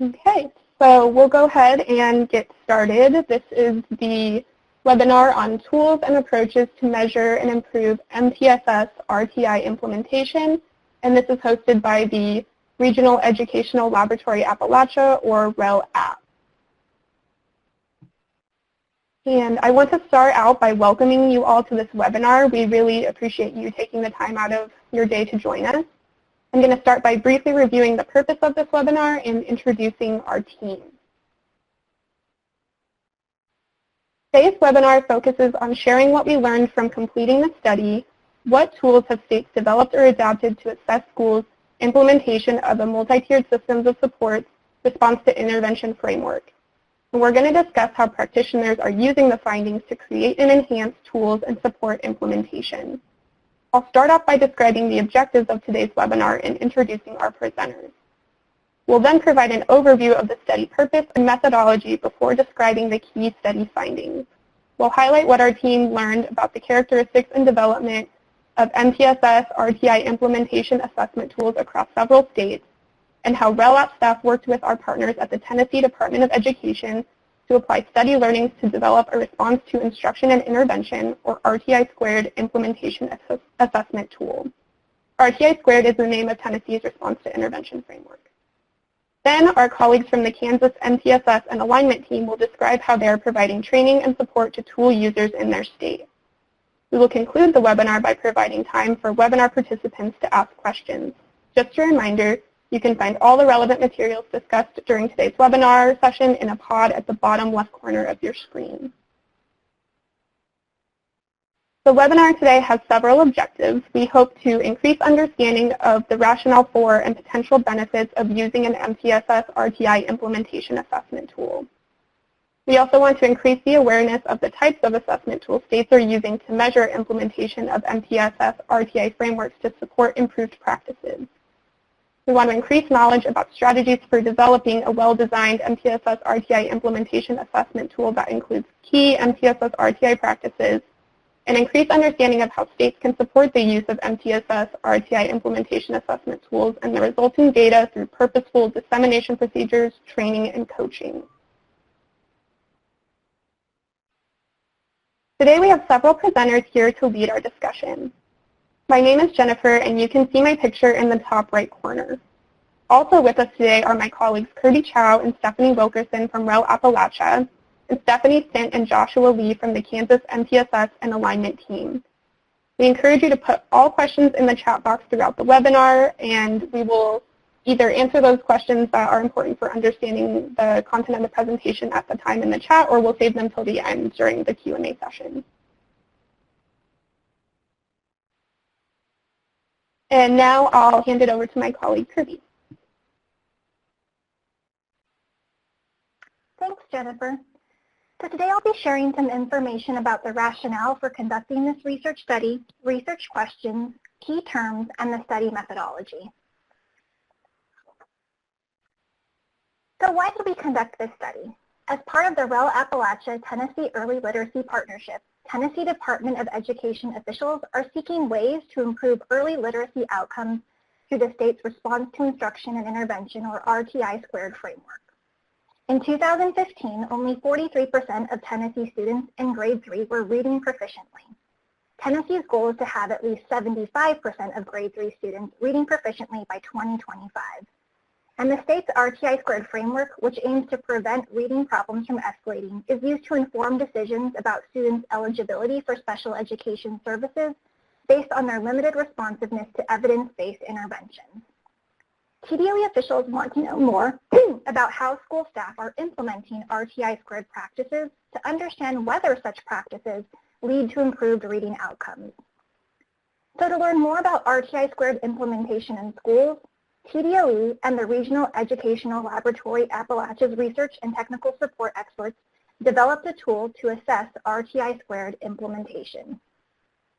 Okay, so we'll go ahead and get started. This is the webinar on tools and approaches to measure and improve MTSS RTI implementation, and this is hosted by the Regional Educational Laboratory Appalachia, or REL App. And I want to start out by welcoming you all to this webinar. We really appreciate you taking the time out of your day to join us. I'm going to start by briefly reviewing the purpose of this webinar and introducing our team. Today's webinar focuses on sharing what we learned from completing the study, what tools have states developed or adapted to assess schools' implementation of a multi-tiered systems of support response to intervention framework. And we're going to discuss how practitioners are using the findings to create and enhance tools and support implementation. I'll start off by describing the objectives of today's webinar and introducing our presenters. We'll then provide an overview of the study purpose and methodology before describing the key study findings. We'll highlight what our team learned about the characteristics and development of MTSS RTI implementation assessment tools across several states, and how REL App staff worked with our partners at the Tennessee Department of Education to apply study learnings to develop a response to instruction and intervention, or RTI squared implementation assessment tool. RTI squared is the name of Tennessee's response to intervention framework. Then our colleagues from the Kansas MTSS and alignment team will describe how they are providing training and support to tool users in their state. We will conclude the webinar by providing time for webinar participants to ask questions. Just a reminder, you can find all the relevant materials discussed during today's webinar session in a pod at the bottom left corner of your screen. The webinar today has several objectives. We hope to increase understanding of the rationale for and potential benefits of using an MTSS RTI implementation assessment tool. We also want to increase the awareness of the types of assessment tools states are using to measure implementation of MTSS RTI frameworks to support improved practices. We want to increase knowledge about strategies for developing a well-designed MTSS RTI implementation assessment tool that includes key MTSS RTI practices, and increase understanding of how states can support the use of MTSS RTI implementation assessment tools and the resulting data through purposeful dissemination procedures, training, and coaching. Today we have several presenters here to lead our discussion. My name is Jennifer, and you can see my picture in the top right corner. Also with us today are my colleagues Kirby Chow and Stephanie Wilkerson from REL Appalachia, and Stephanie Stint and Joshua Lee from the Kansas MTSS and alignment team. We encourage you to put all questions in the chat box throughout the webinar, and we will either answer those questions that are important for understanding the content of the presentation at the time in the chat, or we'll save them till the end during the Q&A session. And now I'll hand it over to my colleague, Kirby. Thanks, Jennifer. So today I'll be sharing some information about the rationale for conducting this research study, research questions, key terms, and the study methodology. So why did we conduct this study? As part of the REL Appalachia Tennessee Early Literacy Partnership, Tennessee Department of Education officials are seeking ways to improve early literacy outcomes through the state's response to instruction and intervention, or RTI squared framework. In 2015, only 43% of Tennessee students in grade 3 were reading proficiently. Tennessee's goal is to have at least 75% of grade 3 students reading proficiently by 2025. And the state's RTI squared framework, which aims to prevent reading problems from escalating, is used to inform decisions about students' eligibility for special education services based on their limited responsiveness to evidence-based interventions. TDOE officials want to know more about how school staff are implementing RTI squared practices to understand whether such practices lead to improved reading outcomes. So to learn more about RTI squared implementation in schools, TDOE and the Regional Educational Laboratory Appalachia's research and technical support experts developed a tool to assess RTI squared implementation.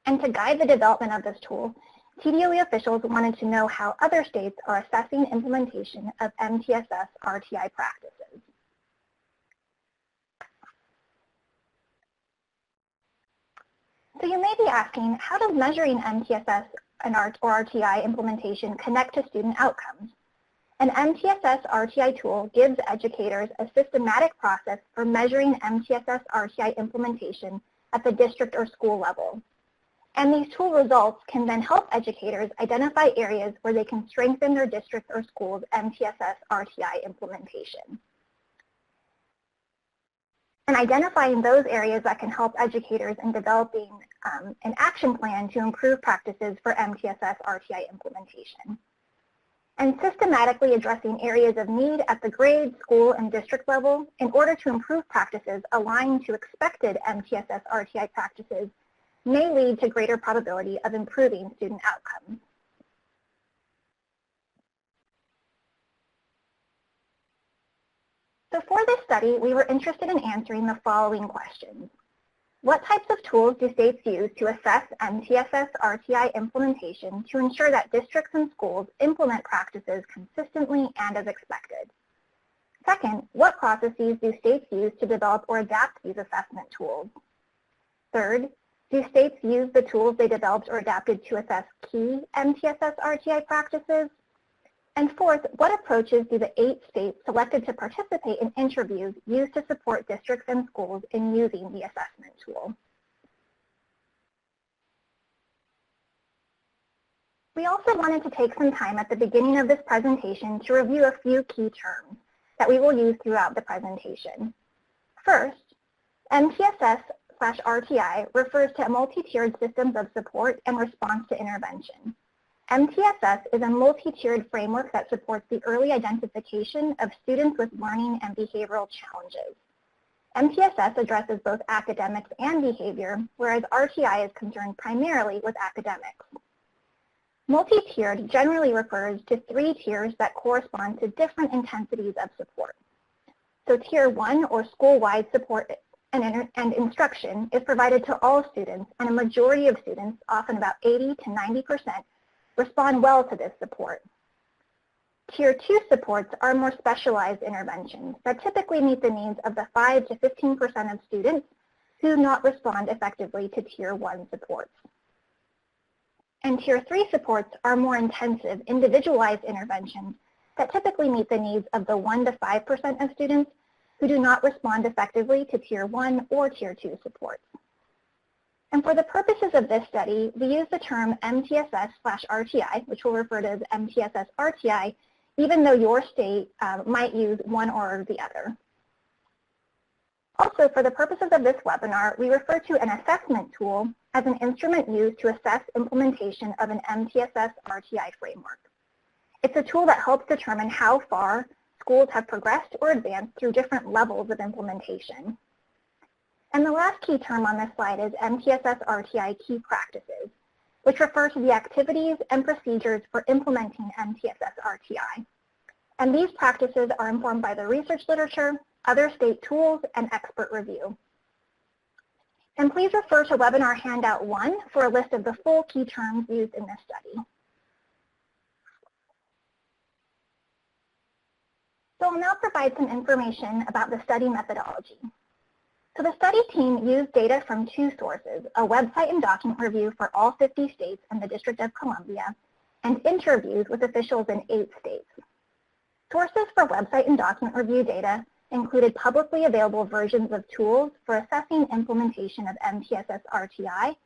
And to guide the development of this tool, TDOE officials wanted to know how other states are assessing implementation of MTSS RTI practices. So you may be asking, how does measuring MTSS or RTI implementation connect to student outcomes? An MTSS RTI tool gives educators a systematic process for measuring MTSS RTI implementation at the district or school level. And these tool results can then help educators identify areas where they can strengthen their district or school's MTSS RTI implementation. And identifying those areas that can help educators in developing an action plan to improve practices for MTSS RTI implementation. And systematically addressing areas of need at the grade, school, and district level in order to improve practices aligned to expected MTSS RTI practices may lead to greater probability of improving student outcomes. So for this study, we were interested in answering the following questions. What types of tools do states use to assess MTSS RTI implementation to ensure that districts and schools implement practices consistently and as expected? Second, what processes do states use to develop or adapt these assessment tools? Third, do states use the tools they developed or adapted to assess key MTSS RTI practices? And fourth, what approaches do the 8 states selected to participate in interviews use to support districts and schools in using the assessment tool? We also wanted to take some time at the beginning of this presentation to review a few key terms that we will use throughout the presentation. First, MTSS/RTI refers to multi-tiered systems of support and response to intervention. MTSS is a multi-tiered framework that supports the early identification of students with learning and behavioral challenges. MTSS addresses both academics and behavior, whereas RTI is concerned primarily with academics. Multi-tiered generally refers to 3 tiers that correspond to different intensities of support. So Tier 1, or school-wide support and instruction, is provided to all students, and a majority of students, often about 80 to 90%, respond well to this support. Tier 2 supports are more specialized interventions that typically meet the needs of the 5 to 15% of students who do not respond effectively to Tier 1 supports. And Tier 3 supports are more intensive, individualized interventions that typically meet the needs of the 1 to 5% of students who do not respond effectively to Tier 1 or Tier 2 supports. And for the purposes of this study, we use the term MTSS/RTI, which we'll refer to as MTSS RTI, even though your state might use one or the other. Also, for the purposes of this webinar, we refer to an assessment tool as an instrument used to assess implementation of an MTSS RTI framework. It's a tool that helps determine how far schools have progressed or advanced through different levels of implementation. And the last key term on this slide is MTSS RTI key practices, which refer to the activities and procedures for implementing MTSS RTI. And these practices are informed by the research literature, other state tools, and expert review. And please refer to webinar handout 1 for a list of the full key terms used in this study. So I'll now provide some information about the study methodology. So the study team used data from 2 sources, a website and document review for all 50 states and the District of Columbia, and interviews with officials in 8 states. Sources for website and document review data included publicly available versions of tools for assessing implementation of MTSS RTI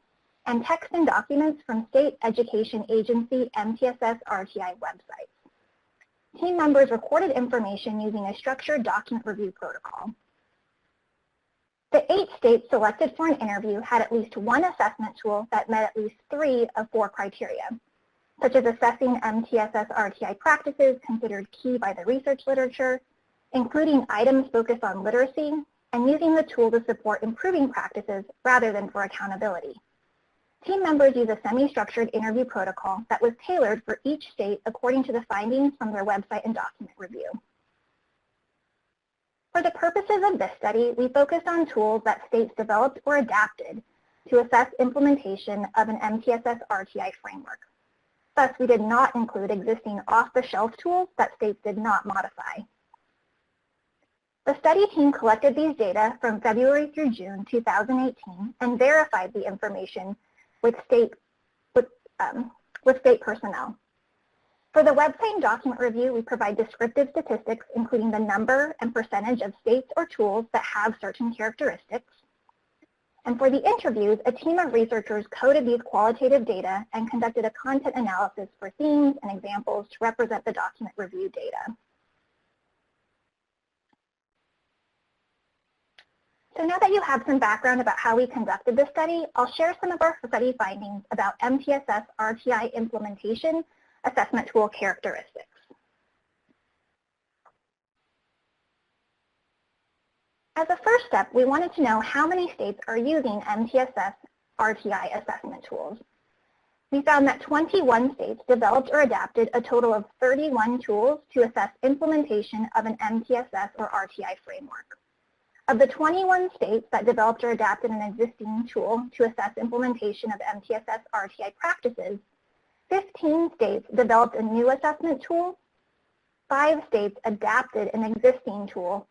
and text and documents from State Education Agency MTSS RTI websites. Team members recorded information using a structured document review protocol. The 8 states selected for an interview had at least one assessment tool that met at least 3 of 4 criteria, such as assessing MTSS RTI practices considered key by the research literature, including items focused on literacy, and using the tool to support improving practices rather than for accountability. Team members use a semi-structured interview protocol that was tailored for each state according to the findings from their website and document review. For the purposes of this study, we focused on tools that states developed or adapted to assess implementation of an MTSS RTI framework. Thus, we did not include existing off-the-shelf tools that states did not modify. The study team collected these data from February through June 2018 and verified the information with state personnel. For the website and document review, we provide descriptive statistics, including the number and percentage of states or tools that have certain characteristics. And for the interviews, a team of researchers coded these qualitative data and conducted a content analysis for themes and examples to represent the document review data. So now that you have some background about how we conducted this study, I'll share some of our study findings about MTSS RTI implementation assessment tool characteristics. As a first step, we wanted to know how many states are using MTSS RTI assessment tools. We found that 21 states developed or adapted a total of 31 tools to assess implementation of an MTSS or RTI framework. Of the 21 states that developed or adapted an existing tool to assess implementation of MTSS RTI practices, 15 states developed a new assessment tool, 5 states adapted an existing tool,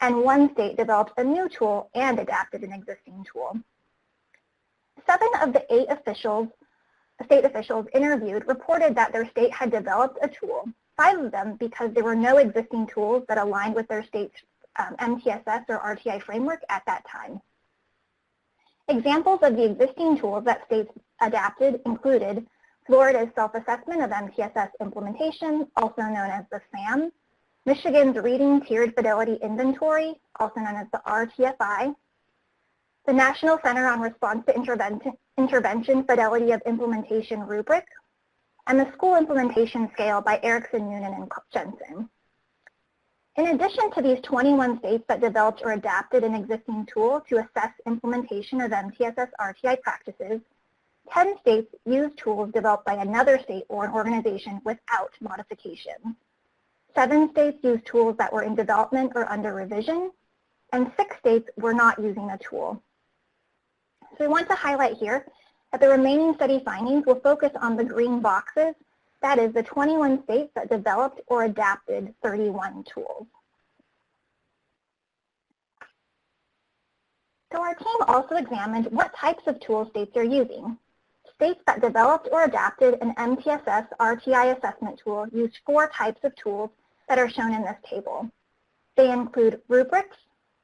and 1 state developed a new tool and adapted an existing tool. 7 of the 8 state officials interviewed reported that their state had developed a tool, 5 of them because there were no existing tools that aligned with their state's MTSS or RTI framework at that time. Examples of the existing tools that states adapted included Florida's self-assessment of MTSS implementation, also known as the SAM, Michigan's Reading Tiered Fidelity Inventory, also known as the RTFI, the National Center on Response to Intervention Fidelity of Implementation rubric, and the School Implementation Scale by Erickson, Noonan, and Jensen. In addition to these 21 states that developed or adapted an existing tool to assess implementation of MTSS RTI practices, 10 states used tools developed by another state or an organization without modification. 7 states used tools that were in development or under revision, and 6 states were not using a tool. So we want to highlight here that the remaining study findings will focus on the green boxes, that is the 21 states that developed or adapted 31 tools. So our team also examined what types of tools states are using. States that developed or adapted an MTSS RTI assessment tool used 4 types of tools that are shown in this table. They include rubrics,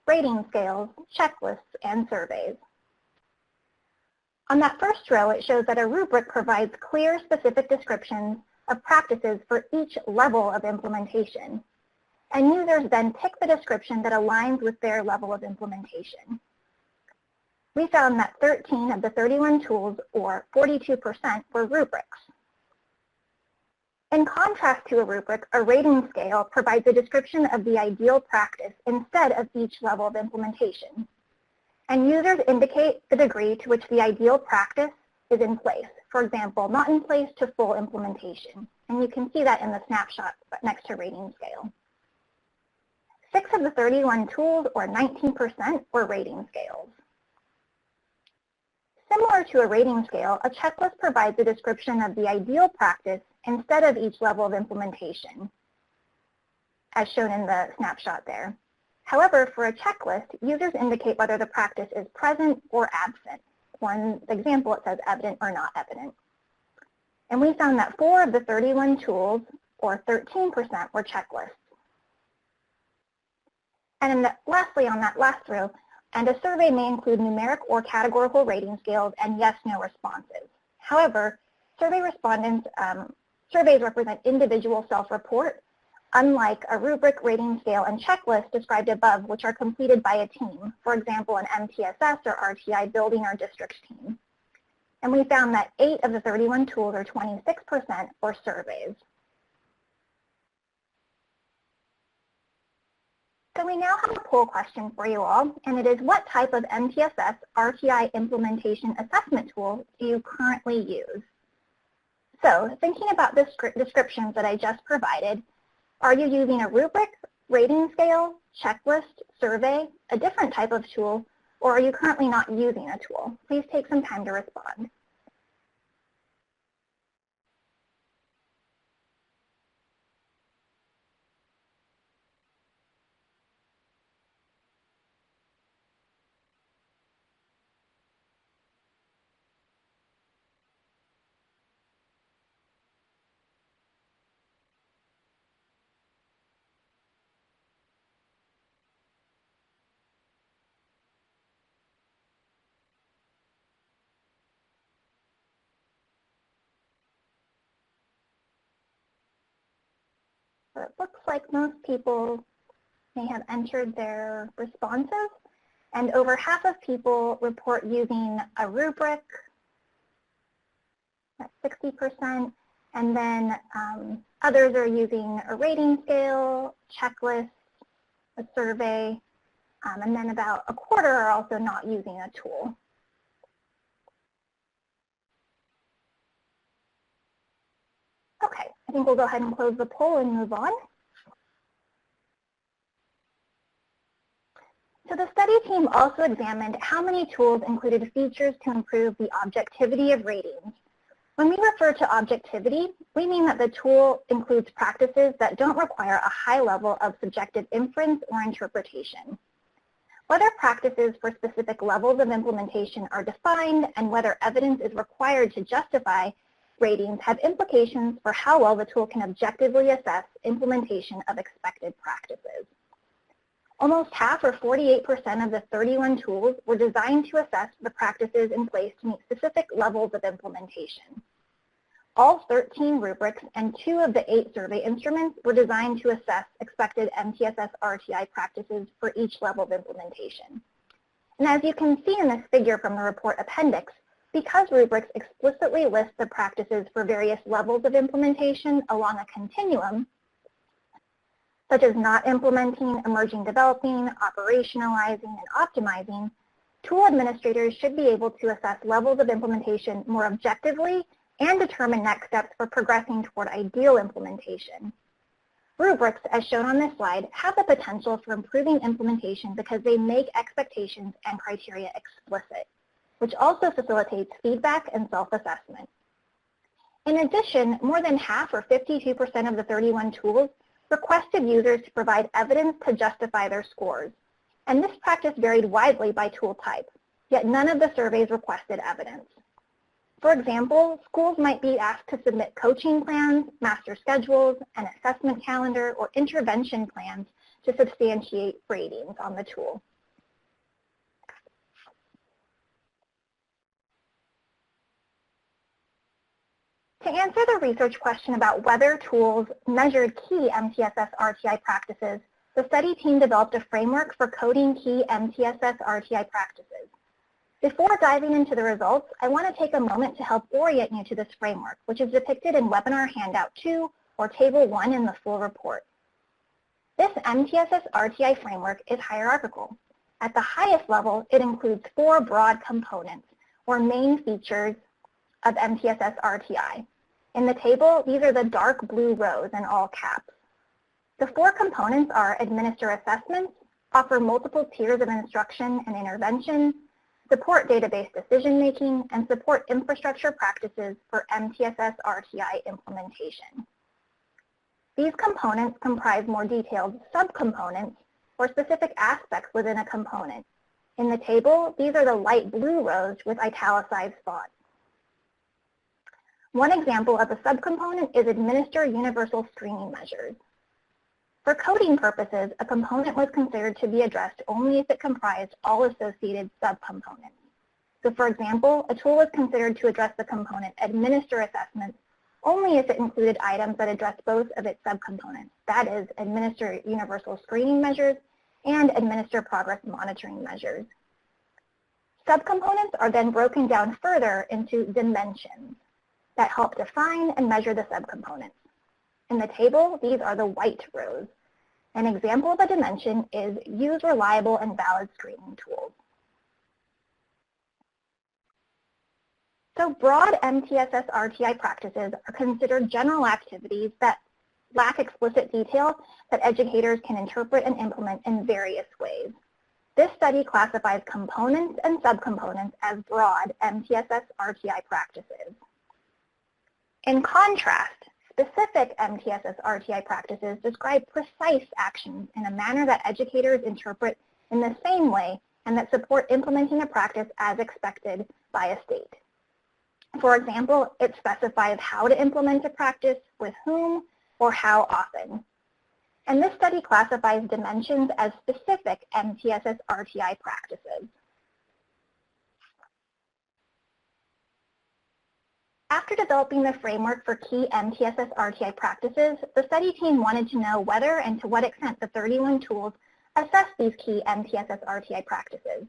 rating scales, checklists, and surveys. On that first row, it shows that a rubric provides clear, specific descriptions of practices for each level of implementation, and users then pick the description that aligns with their level of implementation. We found that 13 of the 31 tools, or 42%, were rubrics. In contrast to a rubric, a rating scale provides a description of the ideal practice instead of each level of implementation. And users indicate the degree to which the ideal practice is in place. For example, not in place to full implementation. And you can see that in the snapshot next to rating scale. 6 of the 31 tools, or 19%, were rating scales. Similar to a rating scale, a checklist provides a description of the ideal practice instead of each level of implementation, as shown in the snapshot there. However, for a checklist, users indicate whether the practice is present or absent. One example, it says evident or not evident. And we found that 4 of the 31 tools, or 13%, were checklists. And lastly, on that last row, and a survey may include numeric or categorical rating scales and yes/no responses. However, surveys represent individual self-report, unlike a rubric, rating scale, and checklist described above, which are completed by a team, for example, an MTSS or RTI building or district team. And we found that 8 of the 31 tools, or 26%, were surveys. So we now have a poll question for you all, and it is, what type of MTSS RTI implementation assessment tool do you currently use? So thinking about the descriptions that I just provided, are you using a rubric, rating scale, checklist, survey, a different type of tool, or are you currently not using a tool? Please take some time to respond. So it looks like most people may have entered their responses, and over half of people report using a rubric, that's 60%, and then others are using a rating scale, checklist, a survey, and then about a quarter are also not using a tool. Okay, I think we'll go ahead and close the poll and move on. So the study team also examined how many tools included features to improve the objectivity of ratings. When we refer to objectivity, we mean that the tool includes practices that don't require a high level of subjective inference or interpretation. Whether practices for specific levels of implementation are defined and whether evidence is required to justify ratings have implications for how well the tool can objectively assess implementation of expected practices. Almost half, or 48% of the 31 tools, were designed to assess the practices in place to meet specific levels of implementation. All 13 rubrics and 2 of the 8 survey instruments were designed to assess expected MTSS RTI practices for each level of implementation. And as you can see in this figure from the report appendix, because rubrics explicitly list the practices for various levels of implementation along a continuum, such as not implementing, emerging developing, operationalizing, and optimizing, tool administrators should be able to assess levels of implementation more objectively and determine next steps for progressing toward ideal implementation. Rubrics, as shown on this slide, have the potential for improving implementation because they make expectations and criteria explicit, which also facilitates feedback and self-assessment. In addition, more than half, or 52% of the 31 tools, requested users to provide evidence to justify their scores, and this practice varied widely by tool type, yet none of the surveys requested evidence. For example, schools might be asked to submit coaching plans, master schedules, an assessment calendar, or intervention plans to substantiate ratings on the tool. To answer the research question about whether tools measured key MTSS RTI practices, the study team developed a framework for coding key MTSS RTI practices. Before diving into the results, I want to take a moment to help orient you to this framework, which is depicted in webinar handout 2 or table 1 in the full report. This MTSS RTI framework is hierarchical. At the highest level, it includes 4 broad components or main features of MTSS RTI. In the table, these are the dark blue rows in all caps. The 4 components are administer assessments, offer multiple tiers of instruction and intervention, support database decision-making, and support infrastructure practices for MTSS RTI implementation. These components comprise more detailed subcomponents or specific aspects within a component. In the table, these are the light blue rows with italicized fonts. One example of a subcomponent is administer universal screening measures. For coding purposes, a component was considered to be addressed only if it comprised all associated subcomponents. So for example, a tool was considered to address the component administer assessments only if it included items that addressed both of its subcomponents, that is, administer universal screening measures and administer progress monitoring measures. Subcomponents are then broken down further into dimensions that help define and measure the subcomponents. In the table, these are the white rows. An example of a dimension is use reliable and valid screening tools. So broad MTSS RTI practices are considered general activities that lack explicit detail that educators can interpret and implement in various ways. This study classifies components and subcomponents as broad MTSS RTI practices. In contrast, specific MTSS RTI practices describe precise actions in a manner that educators interpret in the same way and that support implementing a practice as expected by a state. For example, it specifies how to implement a practice, with whom, or how often. And this study classifies dimensions as specific MTSS RTI practices. After developing the framework for key MTSS RTI practices, the study team wanted to know whether and to what extent the 31 tools assess these key MTSS RTI practices.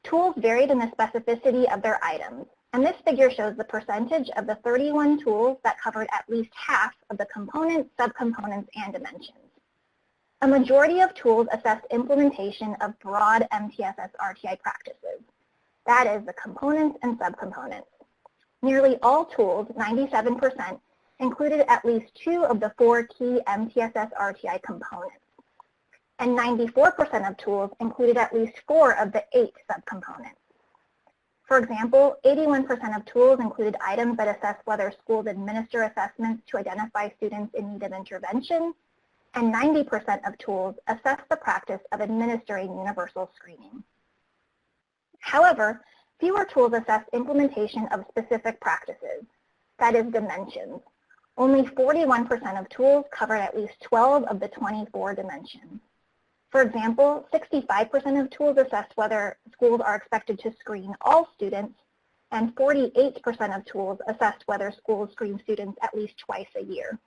Tools varied in the specificity of their items, and this figure shows the percentage of the 31 tools that covered at least half of the components, subcomponents, and dimensions. A majority of tools assessed implementation of broad MTSS RTI practices, that is, the components and subcomponents. Nearly all tools, 97%, included at least 2 of the 4 key MTSS RTI components, and 94% of tools included at least 4 of the 8 subcomponents. For example, 81% of tools included items that assess whether schools administer assessments to identify students in need of intervention, and 90% of tools assess the practice of administering universal screening. However, fewer tools assess implementation of specific practices, that is, dimensions. Only 41% of tools covered at least 12 of the 24 dimensions. For example, 65% of tools assessed whether schools are expected to screen all students, and 48% of tools assessed whether schools screen students at least twice a year.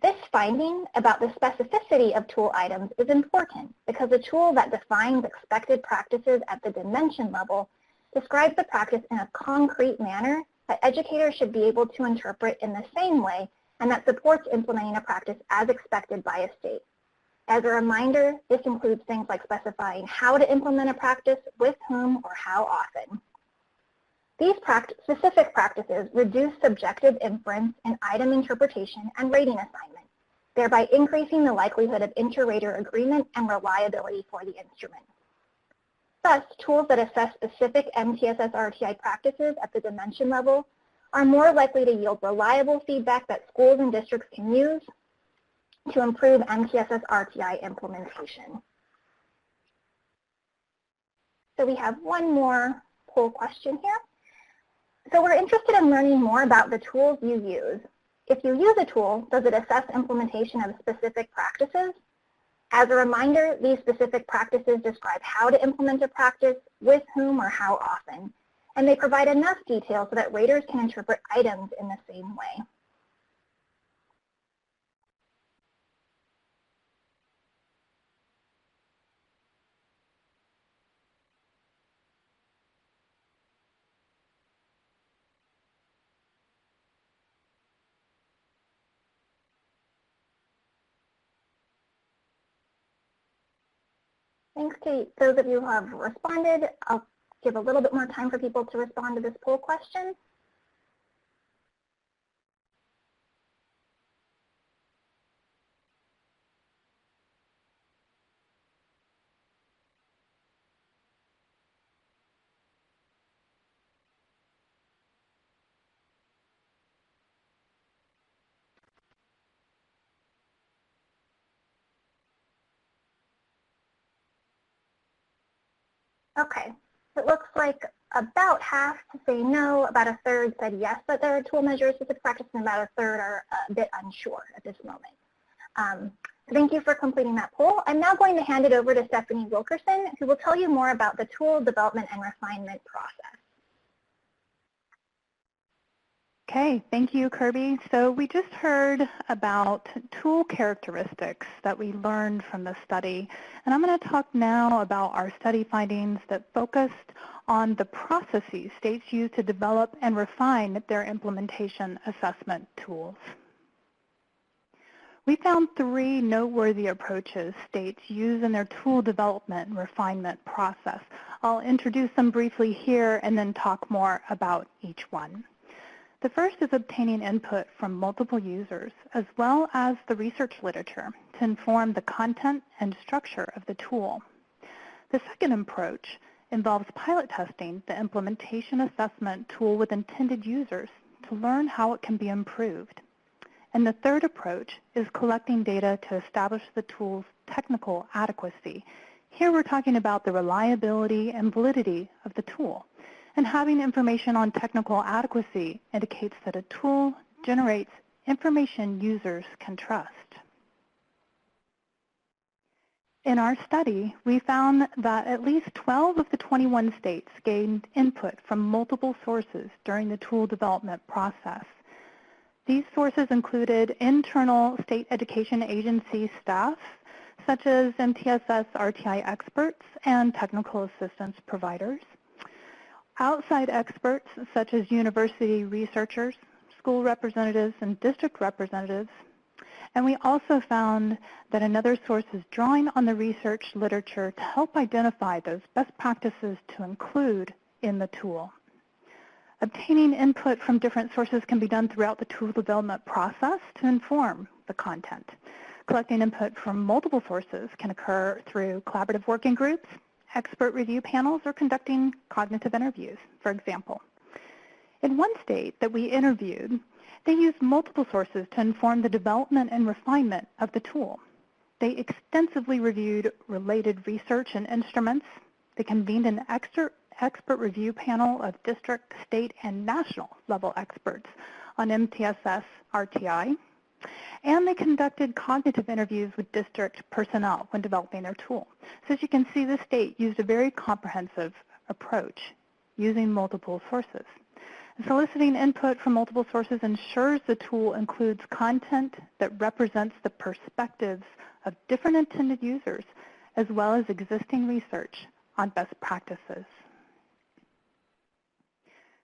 This finding about the specificity of tool items is important because a tool that defines expected practices at the dimension level describes the practice in a concrete manner that educators should be able to interpret in the same way and that supports implementing a practice as expected by a state. As a reminder, this includes things like specifying how to implement a practice, with whom, or how often. These specific practices reduce subjective inference in item interpretation and rating assignment, thereby increasing the likelihood of inter-rater agreement and reliability for the instrument. Thus, tools that assess specific MTSS RTI practices at the dimension level are more likely to yield reliable feedback that schools and districts can use to improve MTSS RTI implementation. So we have one more poll question here. So we're interested in learning more about the tools you use. If you use a tool, does it assess implementation of specific practices? As a reminder, these specific practices describe how to implement a practice, with whom, or how often, and they provide enough detail so that raters can interpret items in the same way. Thanks to those of you who have responded. I'll give a little bit more time for people to respond to this poll question. Okay, it looks like about half say no, about a third said yes that there are tool measures with the practice, and about a third are a bit unsure at this moment. So thank you for completing that poll. I'm now going to hand it over to Stephanie Wilkerson, who will tell you more about the tool development and refinement process. Okay, thank you, Kirby. So we just heard about tool characteristics that we learned from the study, and I'm going to talk now about our study findings that focused on the processes states use to develop and refine their implementation assessment tools. We found 3 noteworthy approaches states use in their tool development and refinement process. I'll introduce them briefly here and then talk more about each one. The first is obtaining input from multiple users, as well as the research literature, to inform the content and structure of the tool. The second approach involves pilot testing the implementation assessment tool with intended users to learn how it can be improved. And the third approach is collecting data to establish the tool's technical adequacy. Here we're talking about the reliability and validity of the tool. And having information on technical adequacy indicates that a tool generates information users can trust. In our study, we found that at least 12 of the 21 states gained input from multiple sources during the tool development process. These sources included internal state education agency staff, such as MTSS RTI experts and technical assistance providers, outside experts, such as university researchers, school representatives, and district representatives. And we also found that another source is drawing on the research literature to help identify those best practices to include in the tool. Obtaining input from different sources can be done throughout the tool development process to inform the content. Collecting input from multiple sources can occur through collaborative working groups, expert review panels, or conducting cognitive interviews, for example. In one state that we interviewed, they used multiple sources to inform the development and refinement of the tool. They extensively reviewed related research and instruments. They convened an expert review panel of district, state, and national level experts on MTSS RTI. And they conducted cognitive interviews with district personnel when developing their tool. So as you can see, the state used a very comprehensive approach using multiple sources. Soliciting input from multiple sources ensures the tool includes content that represents the perspectives of different intended users, as well as existing research on best practices.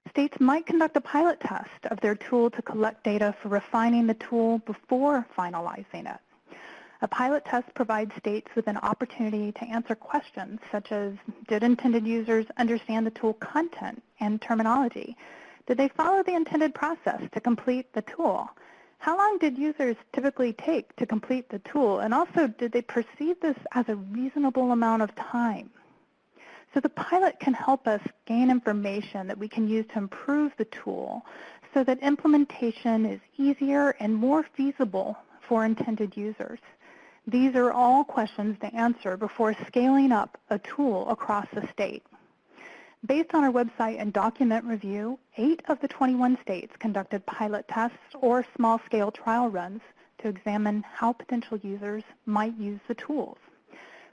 States might conduct a pilot test of their tool to collect data for refining the tool before finalizing it. A pilot test provides states with an opportunity to answer questions such as, did intended users understand the tool content and terminology? Did they follow the intended process to complete the tool? How long did users typically take to complete the tool? And also, did they perceive this as a reasonable amount of time? So the pilot can help us gain information that we can use to improve the tool so that implementation is easier and more feasible for intended users. These are all questions to answer before scaling up a tool across the state. Based on our website and document review, 8 of the 21 states conducted pilot tests or small-scale trial runs to examine how potential users might use the tools.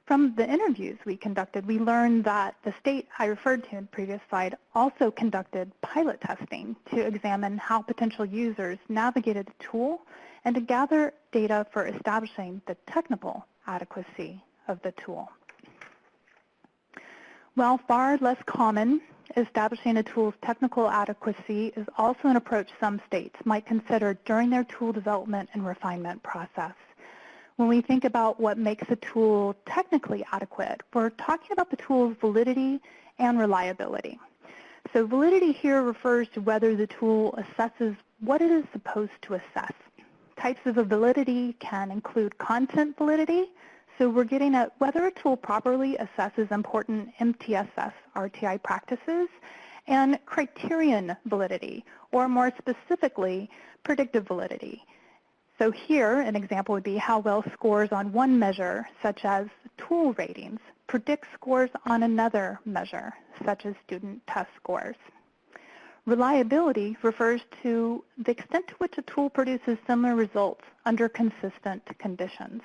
From the interviews we conducted, we learned that the state I referred to in the previous slide also conducted pilot testing to examine how potential users navigated the tool and to gather data for establishing the technical adequacy of the tool. While far less common, establishing a tool's technical adequacy is also an approach some states might consider during their tool development and refinement process. When we think about what makes a tool technically adequate, we're talking about the tool's validity and reliability. So validity here refers to whether the tool assesses what it is supposed to assess. Types of validity can include content validity, so we're getting at whether a tool properly assesses important MTSS RTI practices, and criterion validity, or more specifically, predictive validity. So here, an example would be how well scores on one measure, such as tool ratings, predict scores on another measure, such as student test scores. Reliability refers to the extent to which a tool produces similar results under consistent conditions.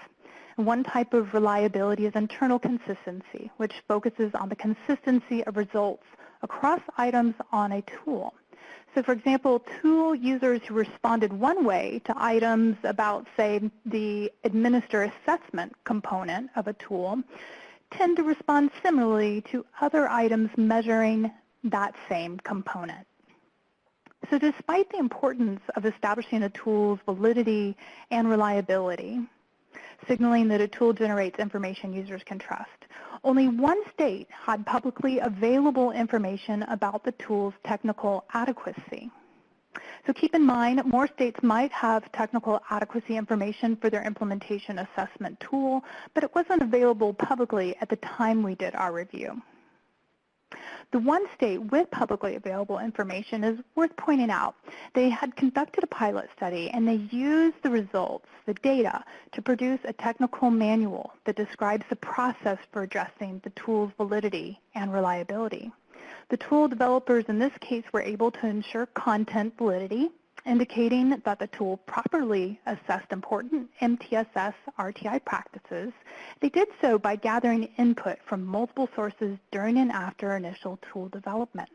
One type of reliability is internal consistency, which focuses on the consistency of results across items on a tool. So for example, tool users who responded one way to items about, say, the administer assessment component of a tool tend to respond similarly to other items measuring that same component. So despite the importance of establishing a tool's validity and reliability, signaling that a tool generates information users can trust, only one state had publicly available information about the tool's technical adequacy. So keep in mind, more states might have technical adequacy information for their implementation assessment tool, but it wasn't available publicly at the time we did our review. The one state with publicly available information is worth pointing out. They had conducted a pilot study and they used the results, the data, to produce a technical manual that describes the process for addressing the tool's validity and reliability. The tool developers in this case were able to ensure content validity, indicating that the tool properly assessed important MTSS RTI practices. They did so by gathering input from multiple sources during and after initial tool development.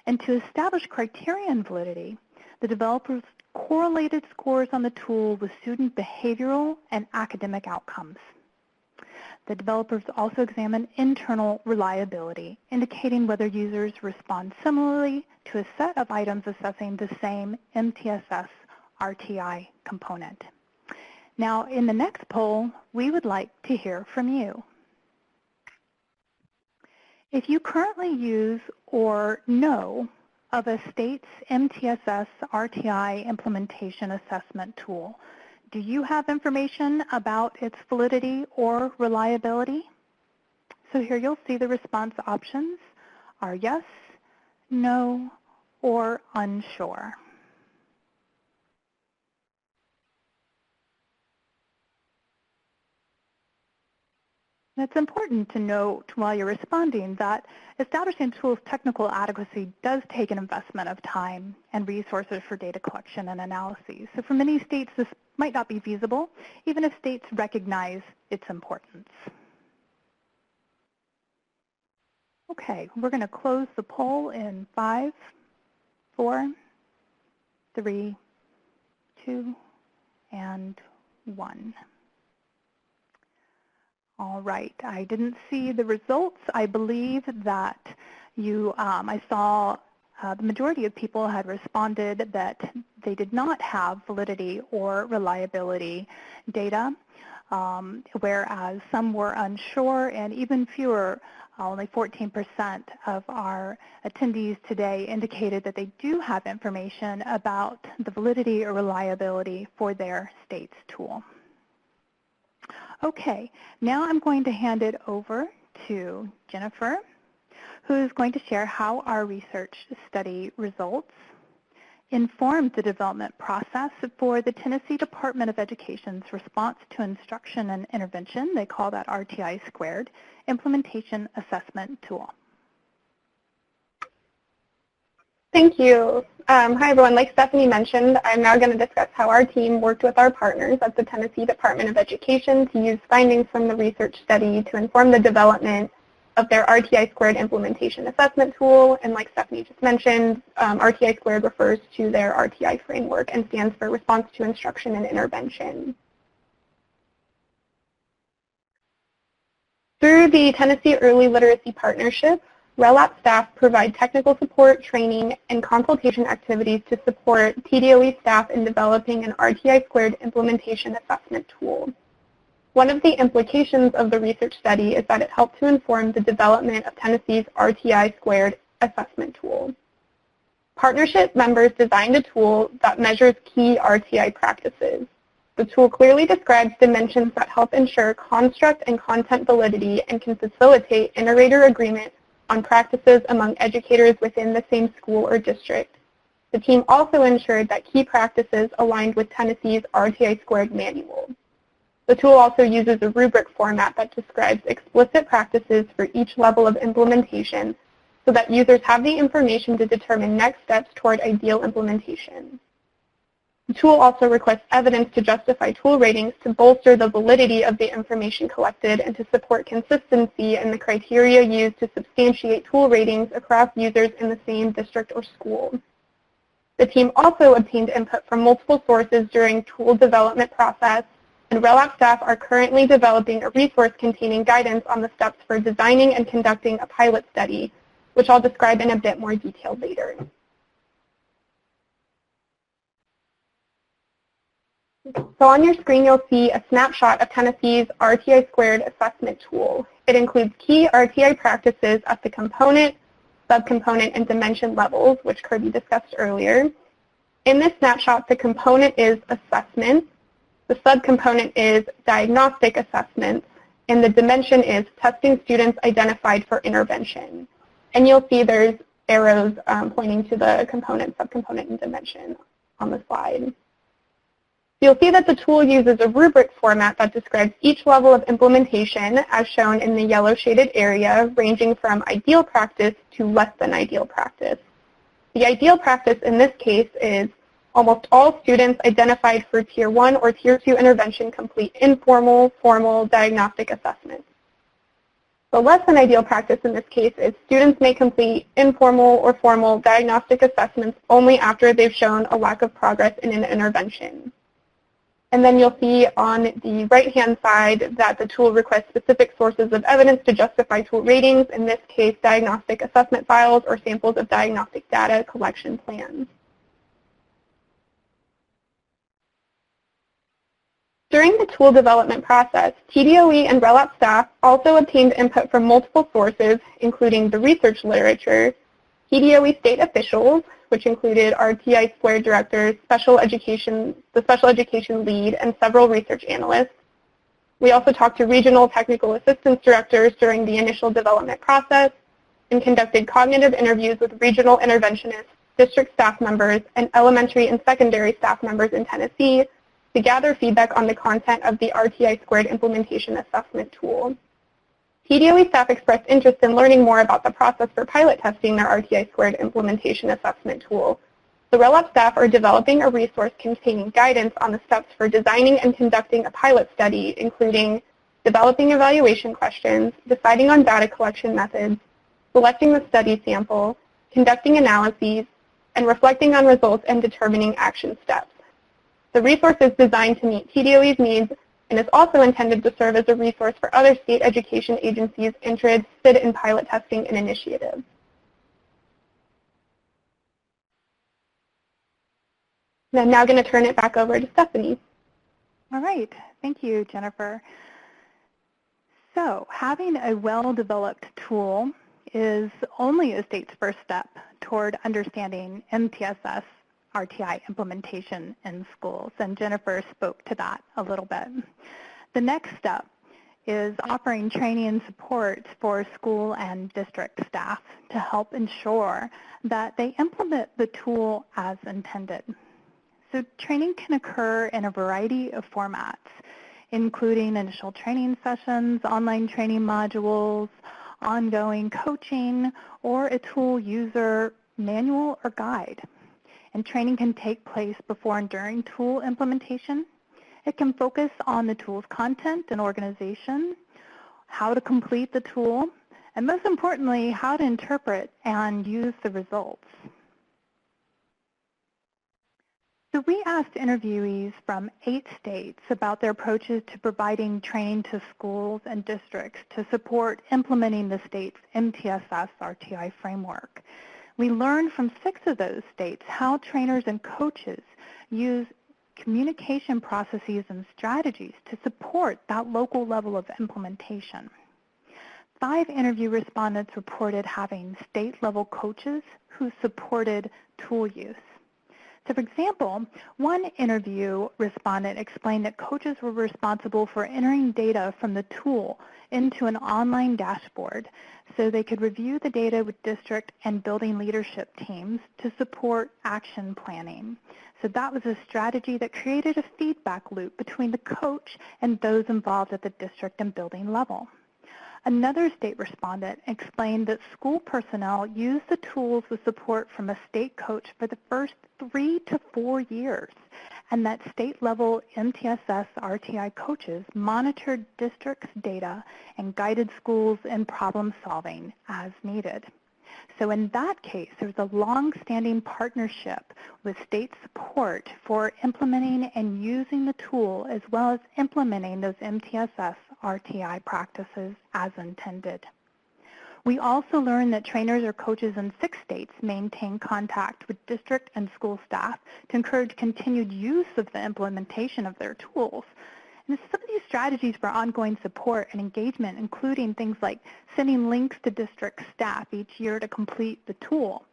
And to establish criterion validity, the developers correlated scores on the tool with student behavioral and academic outcomes. The developers also examined internal reliability, indicating whether users respond similarly to a set of items assessing the same MTSS RTI component. Now, in the next poll, we would like to hear from you. If you currently use or know of a state's MTSS RTI implementation assessment tool, do you have information about its validity or reliability? So here you'll see the response options are yes, no, or unsure. It's important to note while you're responding that establishing tools' technical adequacy does take an investment of time and resources for data collection and analyses. So for many states, this might not be feasible, even if states recognize its importance. Okay, we're going to close the poll in 5, 4, 3, 2, and 1. All right, I didn't see the results. I believe that I saw the majority of people had responded that they did not have validity or reliability data, whereas some were unsure, and even fewer, only 14% of our attendees today indicated that they do have information about the validity or reliability for their state's tool. Okay, now I'm going to hand it over to Jennifer, who is going to share how our research study results informed the development process for the Tennessee Department of Education's response to instruction and intervention, they call that RTI squared, implementation assessment tool. Thank you. Hi, everyone. Like Stephanie mentioned, I'm now going to discuss how our team worked with our partners at the Tennessee Department of Education to use findings from the research study to inform the development of their RTI squared implementation assessment tool. And like Stephanie just mentioned, RTI squared refers to their RTI framework and stands for Response to Instruction and Intervention. Through the Tennessee Early Literacy Partnership, REL App staff provide technical support, training, and consultation activities to support TDOE staff in developing an RTI squared implementation assessment tool. One of the implications of the research study is that it helped to inform the development of Tennessee's RTI squared assessment tool. Partnership members designed a tool that measures key RTI practices. The tool clearly describes dimensions that help ensure construct and content validity and can facilitate inter-rater agreement on practices among educators within the same school or district. The team also ensured that key practices aligned with Tennessee's RTI squared manual. The tool also uses a rubric format that describes explicit practices for each level of implementation so that users have the information to determine next steps toward ideal implementation. The tool also requests evidence to justify tool ratings to bolster the validity of the information collected and to support consistency in the criteria used to substantiate tool ratings across users in the same district or school. The team also obtained input from multiple sources during tool development process, and REL App staff are currently developing a resource containing guidance on the steps for designing and conducting a pilot study, which I'll describe in a bit more detail later. So on your screen, you'll see a snapshot of Tennessee's RTI squared assessment tool. It includes key RTI practices at the component, subcomponent, and dimension levels, which Kirby discussed earlier. In this snapshot, the component is assessment, the subcomponent is diagnostic assessments, and the dimension is testing students identified for intervention. And you'll see there's arrows pointing to the component, subcomponent, and dimension on the slide. You'll see that the tool uses a rubric format that describes each level of implementation as shown in the yellow shaded area, ranging from ideal practice to less than ideal practice. The ideal practice in this case is Almost all students identified for Tier 1 or Tier 2 intervention complete informal, formal diagnostic assessments. The less than ideal practice in this case is students may complete informal or formal diagnostic assessments only after they've shown a lack of progress in an intervention. And then you'll see on the right-hand side that the tool requests specific sources of evidence to justify tool ratings, in this case, diagnostic assessment files or samples of diagnostic data collection plans. During the tool development process, TDOE and REL App staff also obtained input from multiple sources, including the research literature, TDOE state officials, which included RTI Squared directors, the special education lead, and several research analysts. We also talked to regional technical assistance directors during the initial development process and conducted cognitive interviews with regional interventionists, district staff members, and elementary and secondary staff members in Tennessee to gather feedback on the content of the RTI Squared implementation assessment tool. TDOE staff expressed interest in learning more about the process for pilot testing their RTI Squared implementation assessment tool. The REL App staff are developing a resource containing guidance on the steps for designing and conducting a pilot study, including developing evaluation questions, deciding on data collection methods, selecting the study sample, conducting analyses, and reflecting on results and determining action steps. The resource is designed to meet TDOE's needs and is also intended to serve as a resource for other state education agencies interested in pilot testing and initiatives. And I'm now going to turn it back over to Stephanie. All right. Thank you, Jennifer. So having a well-developed tool is only a state's first step toward understanding MTSS RTI implementation in schools, and Jennifer spoke to that a little bit. The next step is offering training and support for school and district staff to help ensure that they implement the tool as intended. So training can occur in a variety of formats, including initial training sessions, online training modules, ongoing coaching, or a tool user manual or guide. And training can take place before and during tool implementation. It can focus on the tool's content and organization, how to complete the tool, and most importantly, how to interpret and use the results. So we asked interviewees from 8 states about their approaches to providing training to schools and districts to support implementing the state's MTSS RTI framework. We learned from 6 of those states how trainers and coaches use communication processes and strategies to support that local level of implementation. 5 interview respondents reported having state-level coaches who supported tool use. So for example, one interview respondent explained that coaches were responsible for entering data from the tool into an online dashboard so they could review the data with district and building leadership teams to support action planning. So that was a strategy that created a feedback loop between the coach and those involved at the district and building level. Another state respondent explained that school personnel used the tools with support from a state coach for the first 3 to 4 years, and that state-level MTSS RTI coaches monitored districts' data and guided schools in problem solving as needed. So in that case, there's a long-standing partnership with state support for implementing and using the tool, as well as implementing those MTSS RTI practices as intended. We also learned that trainers or coaches in 6 states maintain contact with district and school staff to encourage continued use of the implementation of their tools. And some of these strategies for ongoing support and engagement, including things like sending links to district staff each year to complete the tool,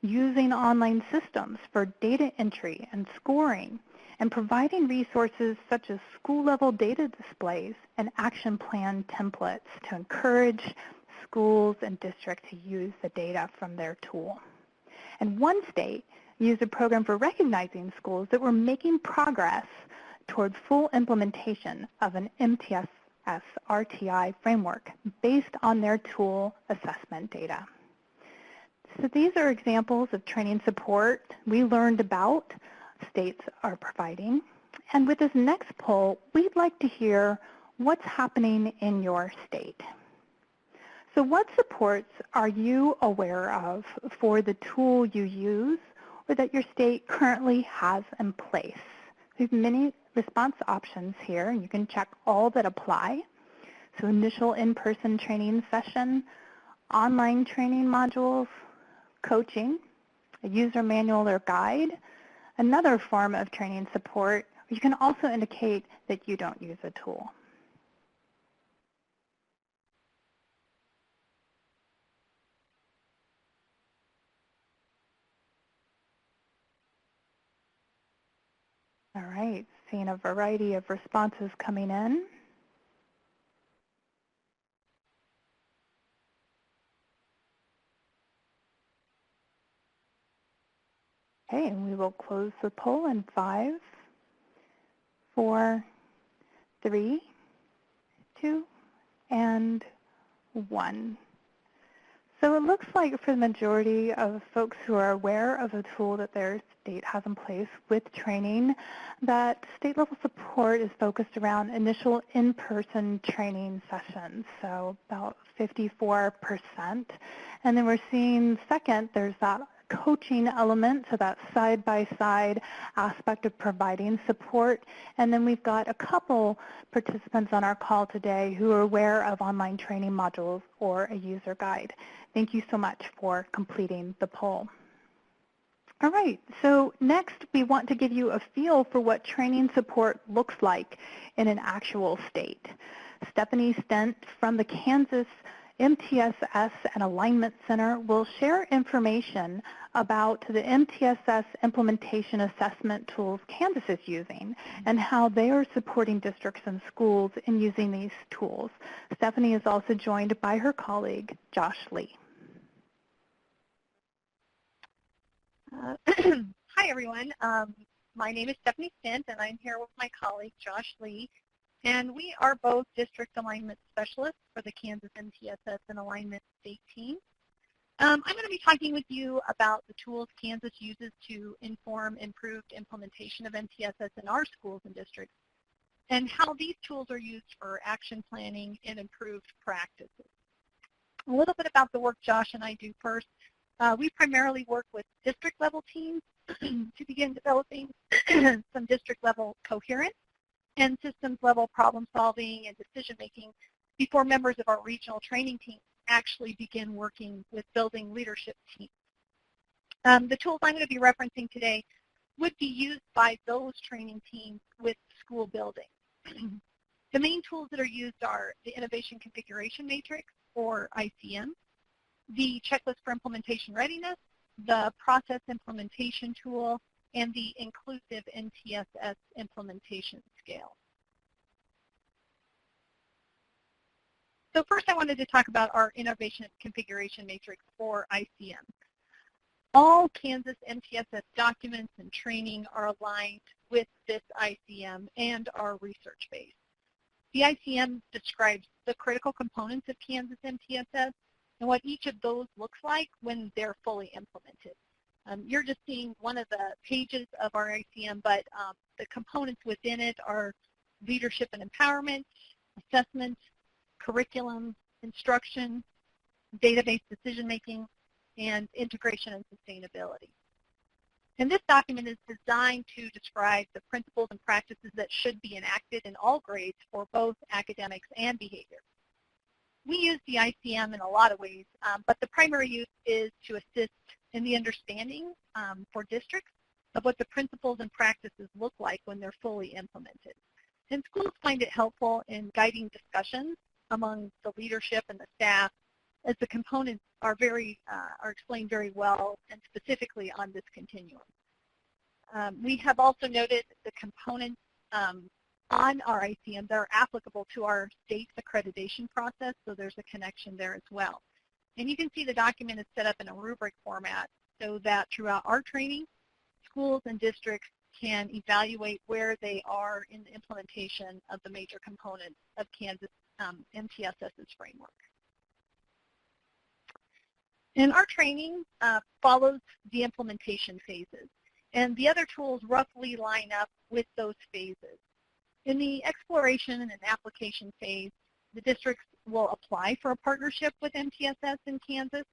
using online systems for data entry and scoring, and providing resources such as school-level data displays and action plan templates to encourage schools and districts to use the data from their tool. And one state used a program for recognizing schools that were making progress toward full implementation of an MTSS RTI framework based on their tool assessment data. So these are examples of training support we learned about states are providing. And with this next poll, we'd like to hear what's happening in your state. So what supports are you aware of for the tool you use or that your state currently has in place? We have many response options here, and you can check all that apply. So initial in-person training session, online training modules, coaching, a user manual or guide, another form of training support. You can also indicate that you don't use a tool. All right, seeing a variety of responses coming in. Okay, and we will close the poll in 5, 4, 3, 2, and 1. So it looks like for the majority of folks who are aware of a tool that their state has in place with training, that state level support is focused around initial in-person training sessions, so about 54%. And then we're seeing second, there's that coaching element, so that side-by-side aspect of providing support. And then we've got a couple participants on our call today who are aware of online training modules or a user guide. Thank you so much for completing the poll. All right, so next we want to give you a feel for what training support looks like in an actual state. Stephanie Stent from the Kansas MTSS and Alignment Center will share information about the MTSS implementation assessment tools Kansas is using and how they are supporting districts and schools in using these tools. Stephanie is also joined by her colleague, Josh Lee. Hi, everyone. My name is Stephanie Stent, and I'm here with my colleague, Josh Lee. And we are both district alignment specialists for the Kansas MTSS and Alignment State team. I'm going to be talking with you about the tools Kansas uses to inform improved implementation of MTSS in our schools and districts, and how these tools are used for action planning and improved practices. A little bit about the work Josh and I do first. We primarily work with district-level teams to begin developing some district-level coherence and systems-level problem-solving and decision-making before members of our regional training team actually begin working with building leadership teams. The tools I'm going to be referencing today would be used by those training teams with school building. The main tools that are used are the Innovation Configuration Matrix, or ICM, the Checklist for Implementation Readiness, the Process Implementation Tool, and the Inclusive MTSS Implementation Scale. So first I wanted to talk about our Innovation Configuration Matrix, or ICM. All Kansas MTSS documents and training are aligned with this ICM and are research-based. The ICM describes the critical components of Kansas MTSS and what each of those looks like when they're fully implemented. You're just seeing one of the pages of our ICM, but the components within it are leadership and empowerment, assessment, curriculum, instruction, database decision-making, and integration and sustainability. And this document is designed to describe the principles and practices that should be enacted in all grades for both academics and behavior. We use the ICM in a lot of ways, but the primary use is to assist in the understanding for districts of what the principles and practices look like when they're fully implemented. And schools find it helpful in guiding discussions among the leadership and the staff, as the components are explained very well and specifically on this continuum. We have also noted the components on our ICM that are applicable to our state accreditation process, so there's a connection there as well. And you can see the document is set up in a rubric format so that throughout our training, schools and districts can evaluate where they are in the implementation of the major components of Kansas MTSS's framework. And our training follows the implementation phases. And the other tools roughly line up with those phases. In the exploration and application phase, the districts will apply for a partnership with MTSS in Kansas,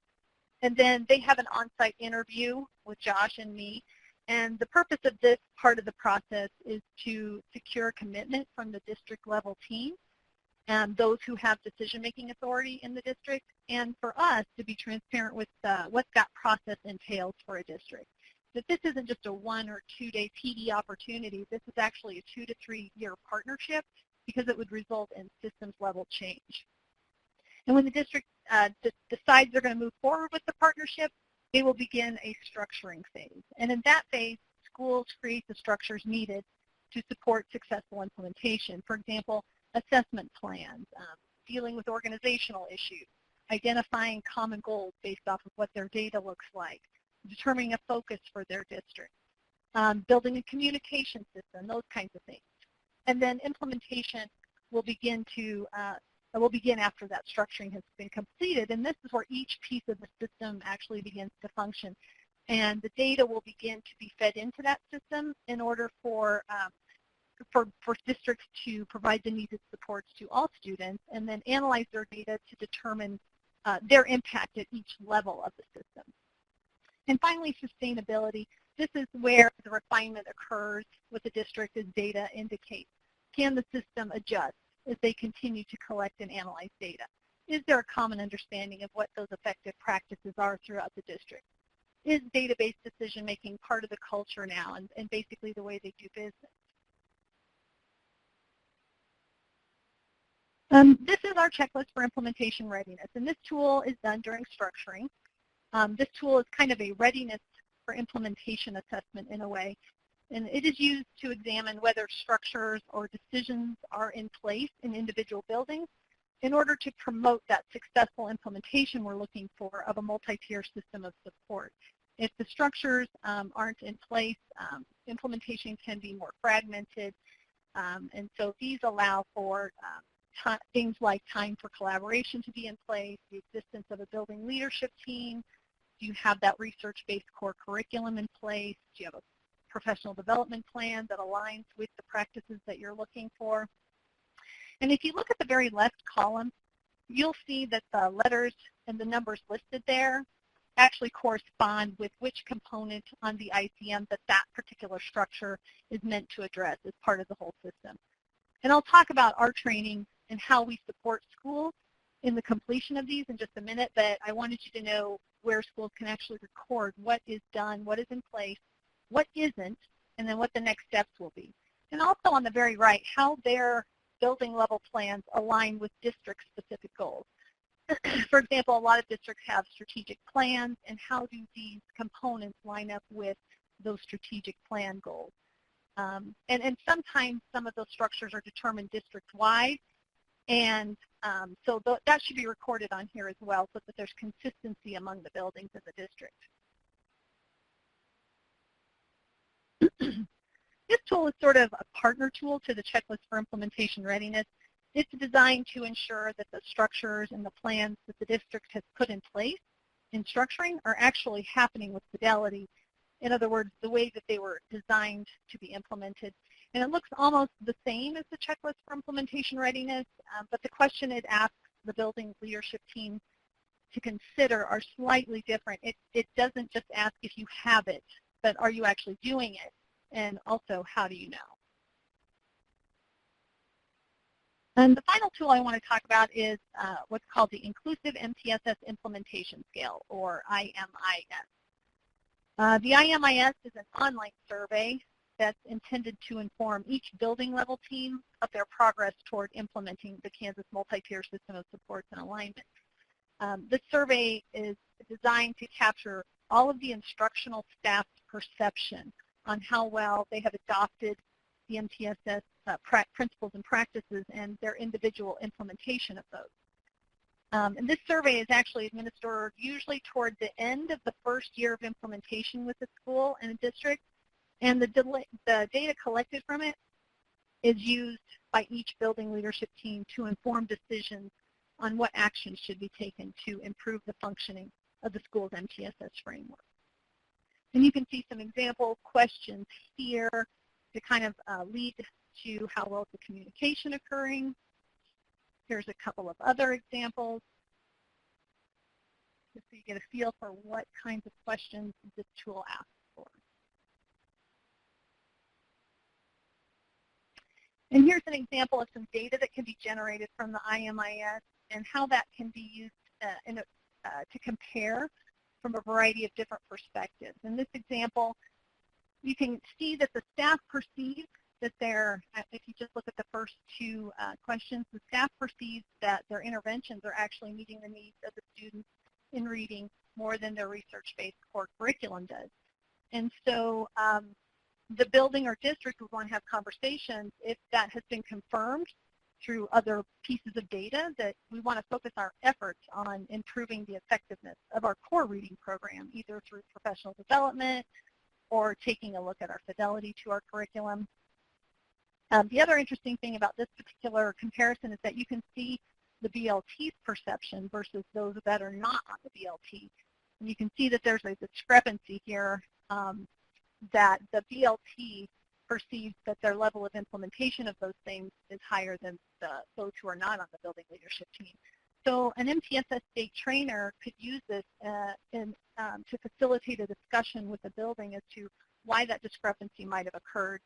and then they have an on-site interview with Josh and me. And the purpose of this part of the process is to secure commitment from the district level team and those who have decision-making authority in the district, and for us to be transparent with what that process entails for a district. That this isn't just a 1 or 2 day PD opportunity. This is actually a 2 to 3 year partnership because it would result in systems level change. And when the district decides they're going to move forward with the partnership, they will begin a structuring phase. And in that phase, schools create the structures needed to support successful implementation. For example, assessment plans, dealing with organizational issues, identifying common goals based off of what their data looks like, determining a focus for their district, building a communication system, those kinds of things. And then implementation will begin after that structuring has been completed, and this is where each piece of the system actually begins to function. And the data will begin to be fed into that system in order for districts to provide the needed supports to all students and then analyze their data to determine their impact at each level of the system. And finally, sustainability. This is where the refinement occurs with the district as data indicates. Can the system adjust as they continue to collect and analyze data? Is there a common understanding of what those effective practices are throughout the district? Is database decision-making part of the culture now and basically the way they do business? This is our checklist for implementation readiness, and this tool is done during structuring. This tool is kind of a readiness for implementation assessment in a way, and it is used to examine whether structures or decisions are in place in individual buildings in order to promote that successful implementation we're looking for of a multi-tier system of support. If the structures aren't in place, implementation can be more fragmented, and so these allow for things like time for collaboration to be in place, the existence of a building leadership team. Do you have that research-based core curriculum in place? Do you have a professional development plan that aligns with the practices that you're looking for? And if you look at the very left column, you'll see that the letters and the numbers listed there actually correspond with which component on the ICM that particular structure is meant to address as part of the whole system. And I'll talk about our training and how we support schools in the completion of these in just a minute, but I wanted you to know where schools can actually record what is done, what is in place, what isn't, and then what the next steps will be. And also on the very right, how their building level plans align with district-specific goals. For example, a lot of districts have strategic plans, and how do these components line up with those strategic plan goals? And sometimes some of those structures are determined district-wide, and so that should be recorded on here as well so that there's consistency among the buildings in the district. This tool is sort of a partner tool to the checklist for implementation readiness. It's designed to ensure that the structures and the plans that the district has put in place in structuring are actually happening with fidelity. In other words, the way that they were designed to be implemented. And it looks almost the same as the checklist for implementation readiness, but the question it asks the building leadership team to consider are slightly different. It doesn't just ask if you have it, but are you actually doing it? And also, how do you know? And the final tool I want to talk about is what's called the Inclusive MTSS Implementation Scale, or IMIS. The IMIS is an online survey that's intended to inform each building level team of their progress toward implementing the Kansas multi-tier system of supports and alignment. This survey is designed to capture all of the instructional staff's perception on how well they have adopted the MTSS principles and practices and their individual implementation of those. And this survey is actually administered usually toward the end of the first year of implementation with the school and a district, and the data collected from it is used by each building leadership team to inform decisions on what actions should be taken to improve the functioning of the school's MTSS framework. And you can see some example questions here to kind of lead to how well is the communication occurring. Here's a couple of other examples, just so you get a feel for what kinds of questions this tool asks for. And here's an example of some data that can be generated from the IMIS and how that can be used to compare from a variety of different perspectives. In this example, you can see that the staff perceive that if you just look at the first two questions, the staff perceives that their interventions are actually meeting the needs of the students in reading more than their research-based core curriculum does. And so the building or district would want to have conversations if that has been confirmed through other pieces of data, that we want to focus our efforts on improving the effectiveness of our core reading program, either through professional development or taking a look at our fidelity to our curriculum. The other interesting thing about this particular comparison is that you can see the BLT's perception versus those that are not on the BLT. And you can see that there's a discrepancy here, that the BLT perceives that their level of implementation of those things is higher than those who are not on the building leadership team. So an MTSS state trainer could use this to facilitate a discussion with the building as to why that discrepancy might have occurred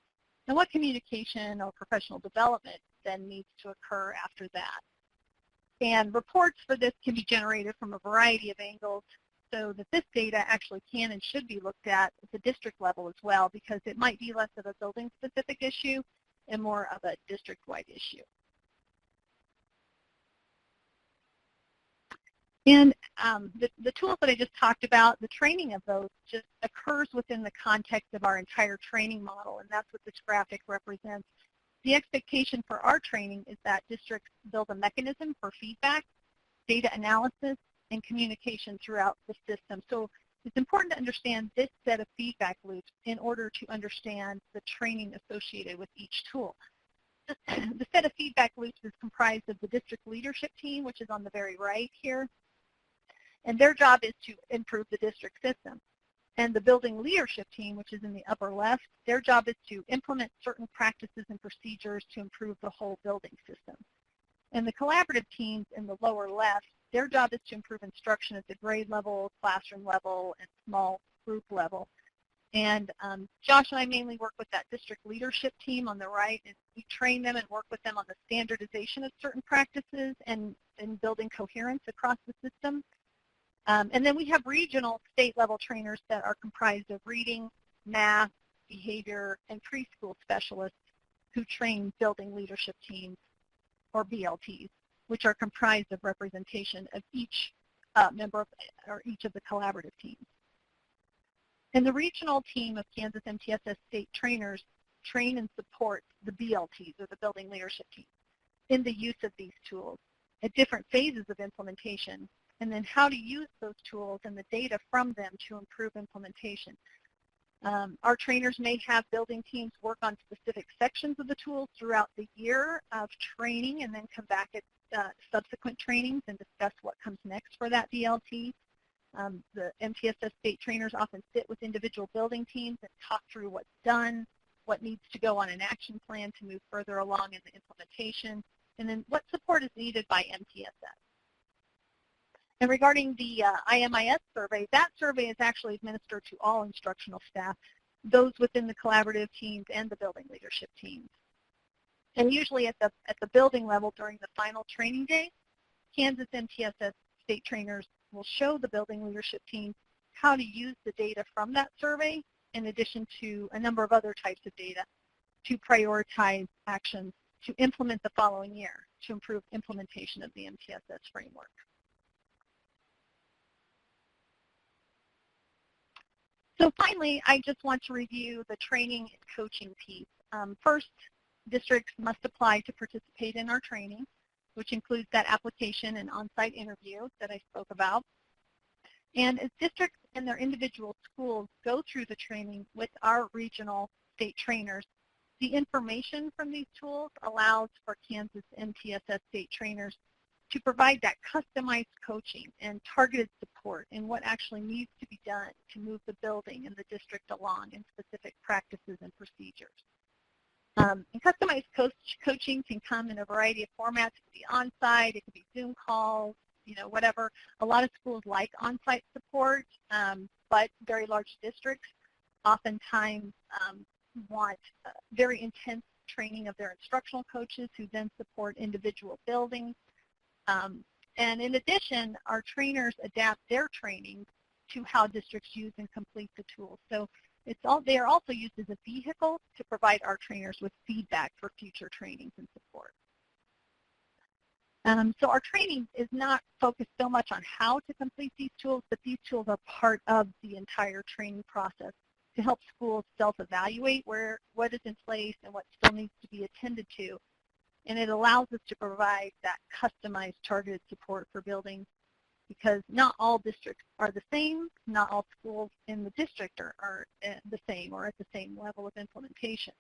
and what communication or professional development then needs to occur after that. And reports for this can be generated from a variety of angles, so that this data actually can and should be looked at the district level as well, because it might be less of a building-specific issue and more of a district-wide issue. And the tools that I just talked about, the training of those just occurs within the context of our entire training model, and that's what this graphic represents. The expectation for our training is that districts build a mechanism for feedback, data analysis, and communication throughout the system. So it's important to understand this set of feedback loops in order to understand the training associated with each tool. The set of feedback loops is comprised of the district leadership team, which is on the very right here, and their job is to improve the district system. And the building leadership team, which is in the upper left, their job is to implement certain practices and procedures to improve the whole building system. And the collaborative teams in the lower left, their job is to improve instruction at the grade level, classroom level, and small group level. And Josh and I mainly work with that district leadership team on the right, and we train them and work with them on the standardization of certain practices and building coherence across the system. And then we have regional state-level trainers that are comprised of reading, math, behavior, and preschool specialists who train building leadership teams, or BLTs, which are comprised of representation of each member of, or each of the collaborative teams. And the regional team of Kansas MTSS state trainers train and support the BLTs, or the building leadership team, in the use of these tools at different phases of implementation, and then how to use those tools and the data from them to improve implementation. Our trainers may have building teams work on specific sections of the tools throughout the year of training and then come back at subsequent trainings and discuss what comes next for that BLT. The MTSS state trainers often sit with individual building teams and talk through what's done, what needs to go on an action plan to move further along in the implementation, and then what support is needed by MTSS. And regarding the IMIS survey, that survey is actually administered to all instructional staff, those within the collaborative teams and the building leadership teams. And usually at the building level during the final training day, Kansas MTSS state trainers will show the building leadership team how to use the data from that survey, in addition to a number of other types of data, to prioritize actions to implement the following year to improve implementation of the MTSS framework. So finally, I just want to review the training and coaching piece. First, districts must apply to participate in our training, which includes that application and on-site interview that I spoke about. And as districts and their individual schools go through the training with our regional state trainers, the information from these tools allows for Kansas MTSS state trainers to provide that customized coaching and targeted support in what actually needs to be done to move the building and the district along in specific practices and procedures. And customized coaching can come in a variety of formats. It could be on-site, it could be Zoom calls, whatever. A lot of schools like on-site support, but very large districts oftentimes want very intense training of their instructional coaches who then support individual buildings. And in addition, our trainers adapt their training to how districts use and complete the tools. So they are also used as a vehicle to provide our trainers with feedback for future trainings and support. So our training is not focused so much on how to complete these tools, but these tools are part of the entire training process to help schools self-evaluate what is in place and what still needs to be attended to. And it allows us to provide that customized targeted support for buildings, because not all districts are the same, not all schools in the district are the same or at the same level of implementation.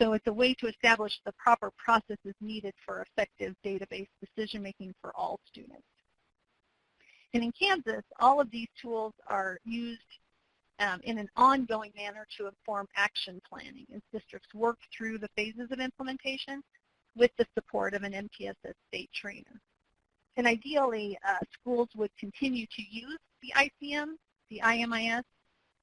So it's a way to establish the proper processes needed for effective database decision-making for all students. And in Kansas, all of these tools are used in an ongoing manner to inform action planning as districts work through the phases of implementation with the support of an MTSS state trainer. And ideally, schools would continue to use the ICM, the IMIS,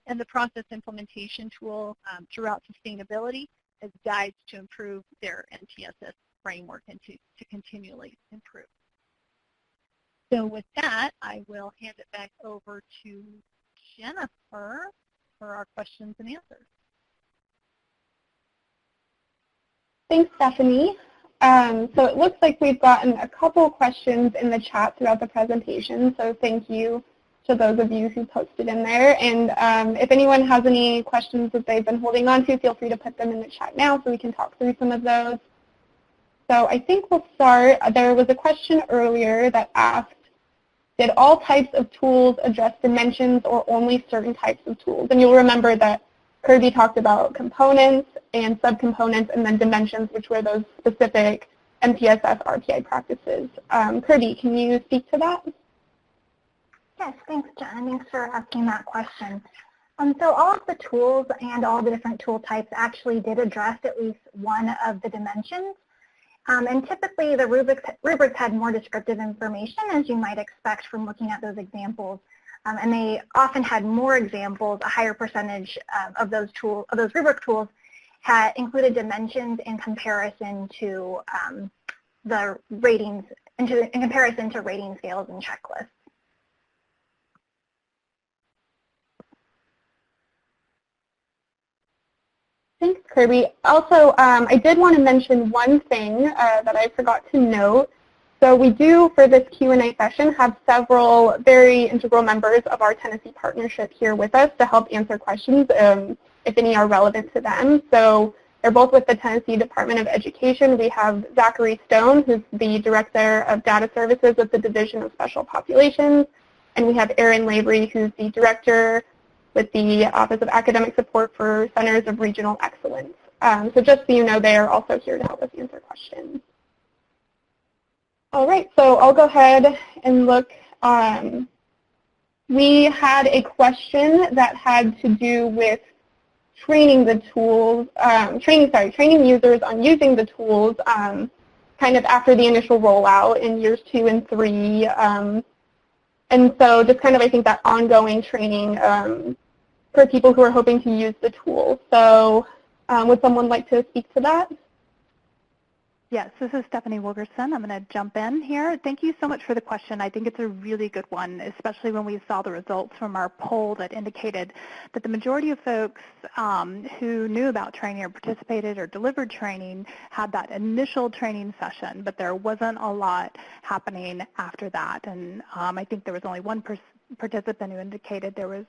and the process implementation tool throughout sustainability as guides to improve their MTSS framework and to continually improve. So with that, I will hand it back over to Jennifer for our questions and answers. Thanks, Stephanie. So it looks like we've gotten a couple questions in the chat throughout the presentation, so thank you to those of you who posted in there. And if anyone has any questions that they've been holding on to, feel free to put them in the chat now so we can talk through some of those. So I think we'll start. There was a question earlier that asked, did all types of tools address dimensions or only certain types of tools? And you'll remember that Kirby talked about components and subcomponents and then dimensions, which were those specific MTSS RTI practices. Kirby, can you speak to that? Yes, thanks, Jen. Thanks for asking that question. So all of the tools and all the different tool types actually did address at least one of the dimensions. And typically the rubrics had more descriptive information, as you might expect from looking at those examples. And they often had more examples. A higher percentage of those rubric tools had included dimensions in comparison to the ratings, in comparison to rating scales and checklists. Thanks, Kirby. Also, I did want to mention one thing that I forgot to note. So we do, for this Q&A session, have several very integral members of our Tennessee partnership here with us to help answer questions if any are relevant to them. So they're both with the Tennessee Department of Education. We have Zachary Stone, who's the Director of Data Services with the Division of Special Populations. And we have Erin Lavery, who's the Director with the Office of Academic Support for Centers of Regional Excellence. So just so you know, they are also here to help us answer questions. All right, so I'll go ahead and look. We had a question that had to do with training the tools, training users on using the tools kind of after the initial rollout in years 2 and 3. And so just kind of, I think, that ongoing training for people who are hoping to use the tool. So would someone like to speak to that? Yes, this is Stephanie Wilgerson. I'm going to jump in here. Thank you so much for the question. I think it's a really good one, especially when we saw the results from our poll that indicated that the majority of folks who knew about training or participated or delivered training had that initial training session, but there wasn't a lot happening after that. And I think there was only one participant who indicated there was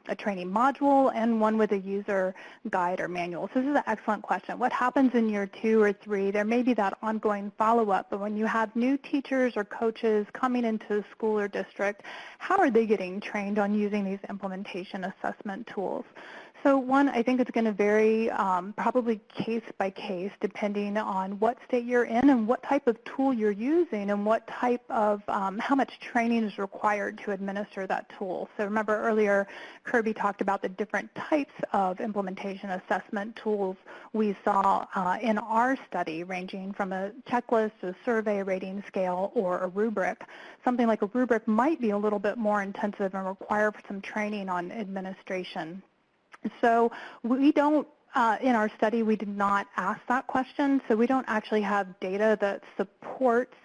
a training module and one with a user guide or manual. So this is an excellent question. What happens in year 2 or 3? There may be that ongoing follow-up, but when you have new teachers or coaches coming into the school or district, how are they getting trained on using these implementation assessment tools? So one, I think it's going to vary probably case by case depending on what state you're in and what type of tool you're using and what type of, how much training is required to administer that tool. So remember earlier, Kirby talked about the different types of implementation assessment tools we saw in our study, ranging from a checklist, a survey, a rating scale, or a rubric. Something like a rubric might be a little bit more intensive and require some training on administration. So we don't, in our study, we did not ask that question, so we don't actually have data that supports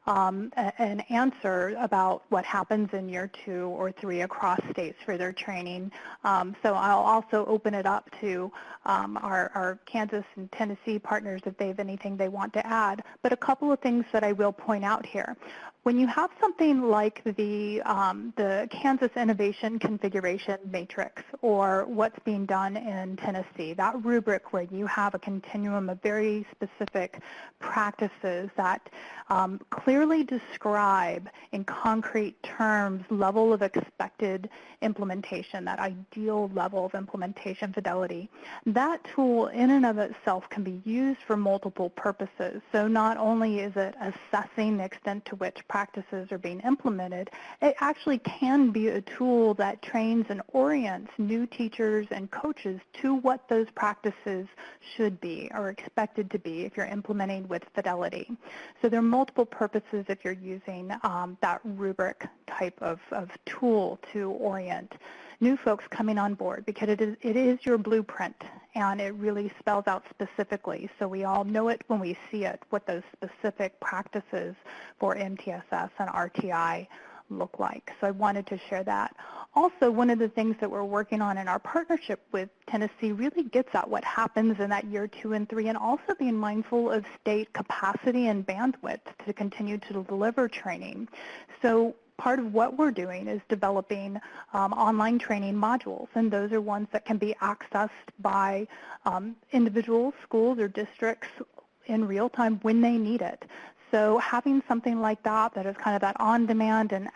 an answer about what happens in year 2 or 3 across states for their training. So I'll also open it up to our Kansas and Tennessee partners if they have anything they want to add. But a couple of things that I will point out here. When you have something like the Kansas Innovation Configuration Matrix, or what's being done in Tennessee, that rubric where you have a continuum of very specific practices that clearly describe in concrete terms level of expected implementation, that ideal level of implementation fidelity, that tool in and of itself can be used for multiple purposes. So not only is it assessing the extent to which practices are being implemented, it actually can be a tool that trains and orients new teachers and coaches to what those practices should be or expected to be if you're implementing with fidelity. So there are multiple purposes if you're using that rubric type of tool to orient new folks coming on board, because it is your blueprint and it really spells out specifically. So we all know it when we see it, what those specific practices for MTSS and RTI look like. So I wanted to share that. Also, one of the things that we're working on in our partnership with Tennessee really gets at what happens in that year 2 and 3, and also being mindful of state capacity and bandwidth to continue to deliver training. So part of what we're doing is developing online training modules, and those are ones that can be accessed by individual schools or districts in real time when they need it. So having something like that is kind of that on-demand and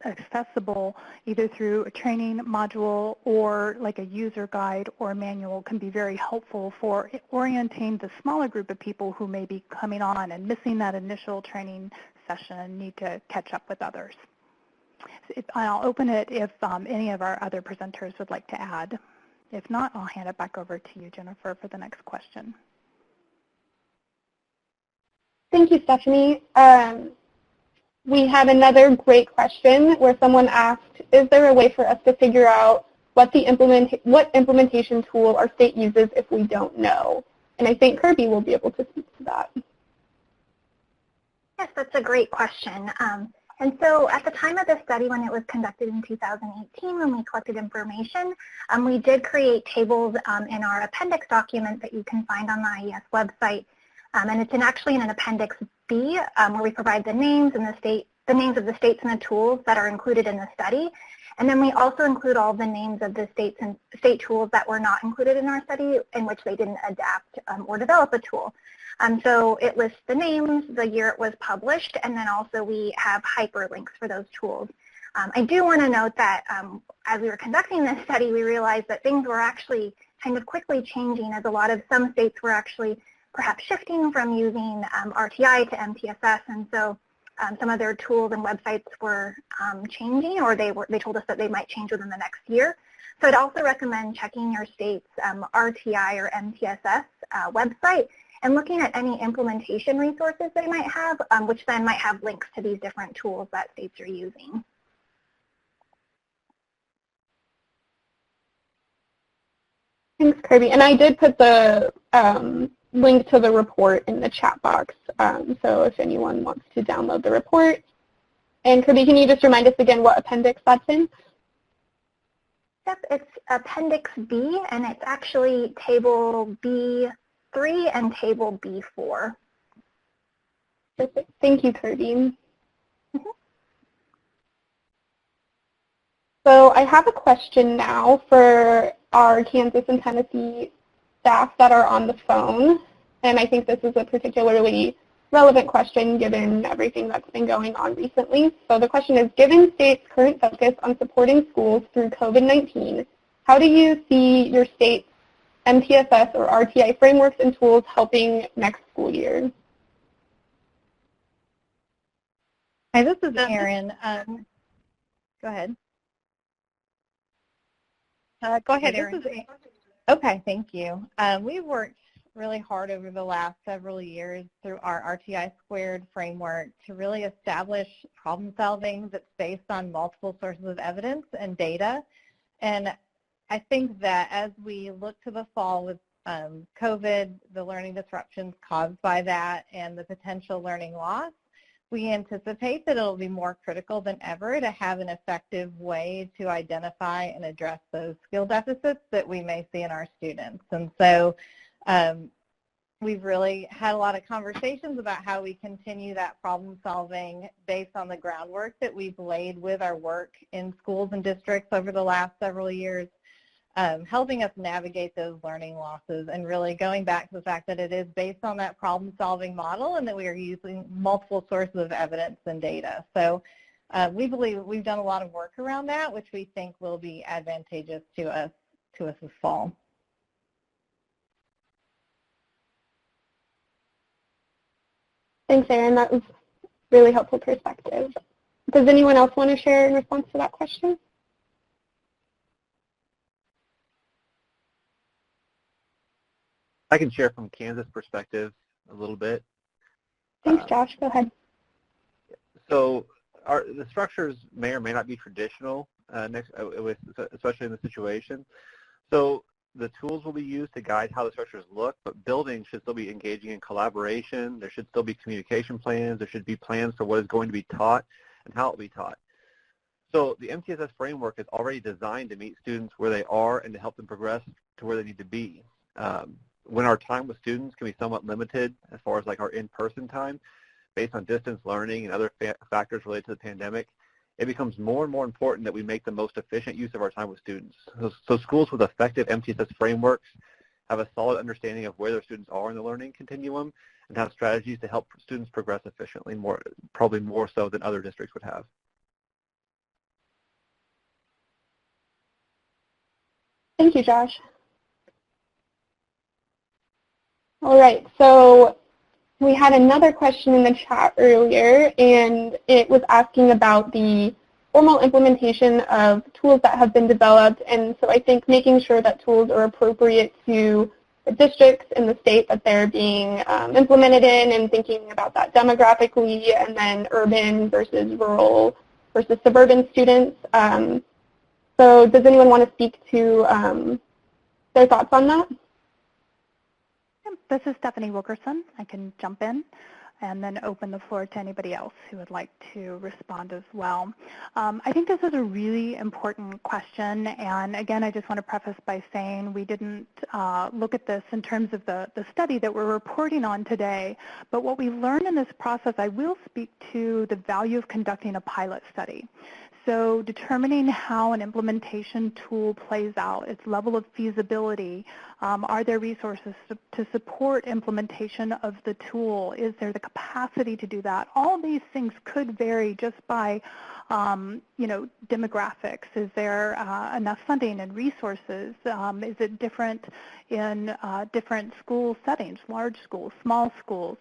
accessible either through a training module or like a user guide or a manual can be very helpful for orienting the smaller group of people who may be coming on and missing that initial training session and need to catch up with others. I'll open it if any of our other presenters would like to add. If not, I'll hand it back over to you, Jennifer, for the next question. Thank you, Stephanie. We have another great question where someone asked, is there a way for us to figure out what implementation tool our state uses if we don't know? And I think Kirby will be able to speak to that. Yes, that's a great question. And so at the time of the study, when it was conducted in 2018, when we collected information, we did create tables in our appendix document that you can find on the IES website. And it's actually in an Appendix B where we provide the names and the names of the states and the tools that are included in the study. And then we also include all the names of the states and state tools that were not included in our study in which they didn't adapt or develop a tool. So it lists the names, the year it was published, and then also we have hyperlinks for those tools. I do want to note that as we were conducting this study, we realized that things were actually kind of quickly changing, as some states were actually perhaps shifting from using RTI to MTSS, and so some of their tools and websites were changing, or they told us that they might change within the next year. So I'd also recommend checking your state's RTI or MTSS website and looking at any implementation resources they might have, which then might have links to these different tools that states are using. Thanks, Kirby. And I did put the link to the report in the chat box, so if anyone wants to download the report. And Kirby, can you just remind us again what appendix that's in? Yep, it's Appendix B, and it's actually Table B3 and Table B4. Perfect. Thank you, Kirby. Mm-hmm. So I have a question now for our Kansas and Tennessee staff that are on the phone, and I think this is a particularly relevant question given everything that's been going on recently. So the question is, given states' current focus on supporting schools through COVID-19, how do you see your state's MTSS or RTI frameworks and tools helping next school year? Hi, this is Erin. Go ahead. Go ahead, Erin. Okay, thank you. We've worked really hard over the last several years through our RTI squared framework to really establish problem solving that's based on multiple sources of evidence and data. And I think that as we look to the fall with COVID, the learning disruptions caused by that, and the potential learning loss, we anticipate that it will be more critical than ever to have an effective way to identify and address those skill deficits that we may see in our students. And so we've really had a lot of conversations about how we continue that problem solving based on the groundwork that we've laid with our work in schools and districts over the last several years, helping us navigate those learning losses and really going back to the fact that it is based on that problem-solving model and that we are using multiple sources of evidence and data. So we believe we've done a lot of work around that, which we think will be advantageous to us this fall. Thanks, Erin. That was really helpful perspective. Does anyone else want to share in response to that question? I can share from Kansas perspective a little bit. Thanks, Josh. Go ahead. So the structures may or may not be traditional, especially in this situation. So the tools will be used to guide how the structures look, but buildings should still be engaging in collaboration. There should still be communication plans. There should be plans for what is going to be taught and how it will be taught. So the MTSS framework is already designed to meet students where they are and to help them progress to where they need to be. When our time with students can be somewhat limited as far as like our in-person time based on distance learning and other factors related to the pandemic, it becomes more and more important that we make the most efficient use of our time with students. So schools with effective MTSS frameworks have a solid understanding of where their students are in the learning continuum and have strategies to help students progress efficiently, probably more so than other districts would have. Thank you, Josh. All right, so we had another question in the chat earlier, and it was asking about the formal implementation of tools that have been developed, and so I think making sure that tools are appropriate to the districts in the state that they're being implemented in, and thinking about that demographically, and then urban versus rural versus suburban students. So does anyone want to speak to their thoughts on that? This is Stephanie Wilkerson. I can jump in and then open the floor to anybody else who would like to respond as well. I think this is a really important question, and again, I just want to preface by saying we didn't look at this in terms of the study that we're reporting on today, but what we learned in this process, I will speak to the value of conducting a pilot study. So determining how an implementation tool plays out, its level of feasibility, are there resources to support implementation of the tool? Is there the capacity to do that? All these things could vary just by, demographics. Is there enough funding and resources? Is it different in different school settings, large schools, small schools?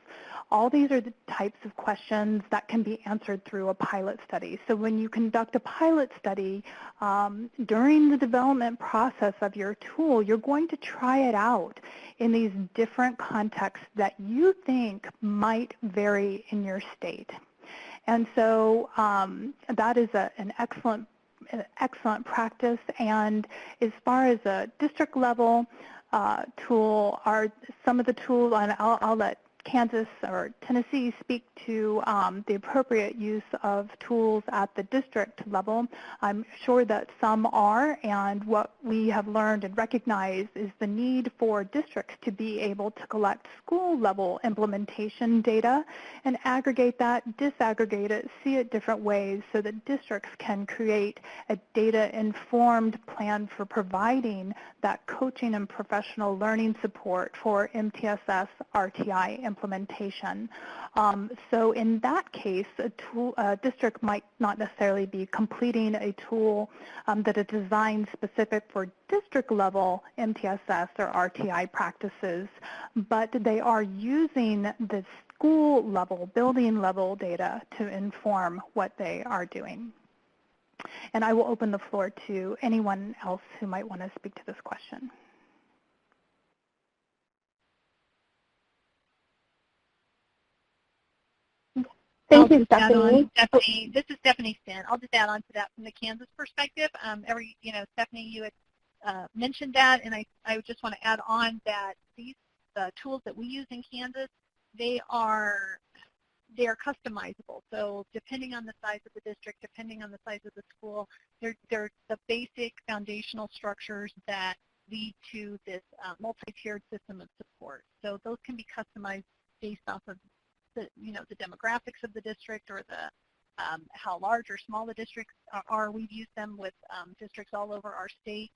All these are the types of questions that can be answered through a pilot study. So when you conduct a pilot study, during the development process of your tool, you're going to try it out in these different contexts that you think might vary in your state. And so that is an excellent practice. And as far as a district level tool, are some of the tools, and I'll let Kansas or Tennessee speak to the appropriate use of tools at the district level. I'm sure that some are, and what we have learned and recognized is the need for districts to be able to collect school-level implementation data and aggregate that, disaggregate it, see it different ways so that districts can create a data-informed plan for providing that coaching and professional learning support for MTSS RTI implementation. implementation. So in that case, a district might not necessarily be completing a tool that is designed specific for district-level MTSS or RTI practices, but they are using the school-level, building-level data to inform what they are doing. And I will open the floor to anyone else who might want to speak to this question. Thank you, Stephanie. This is Stephanie Stin. I'll just add on to that from the Kansas perspective. Stephanie, you had mentioned that, and I just want to add on that these tools that we use in Kansas, they are customizable. So depending on the size of the district, depending on the size of the school, they're the basic foundational structures that lead to this multi-tiered system of support. So those can be customized based off of the demographics of the district or the how large or small the districts are. We've used them with districts all over our state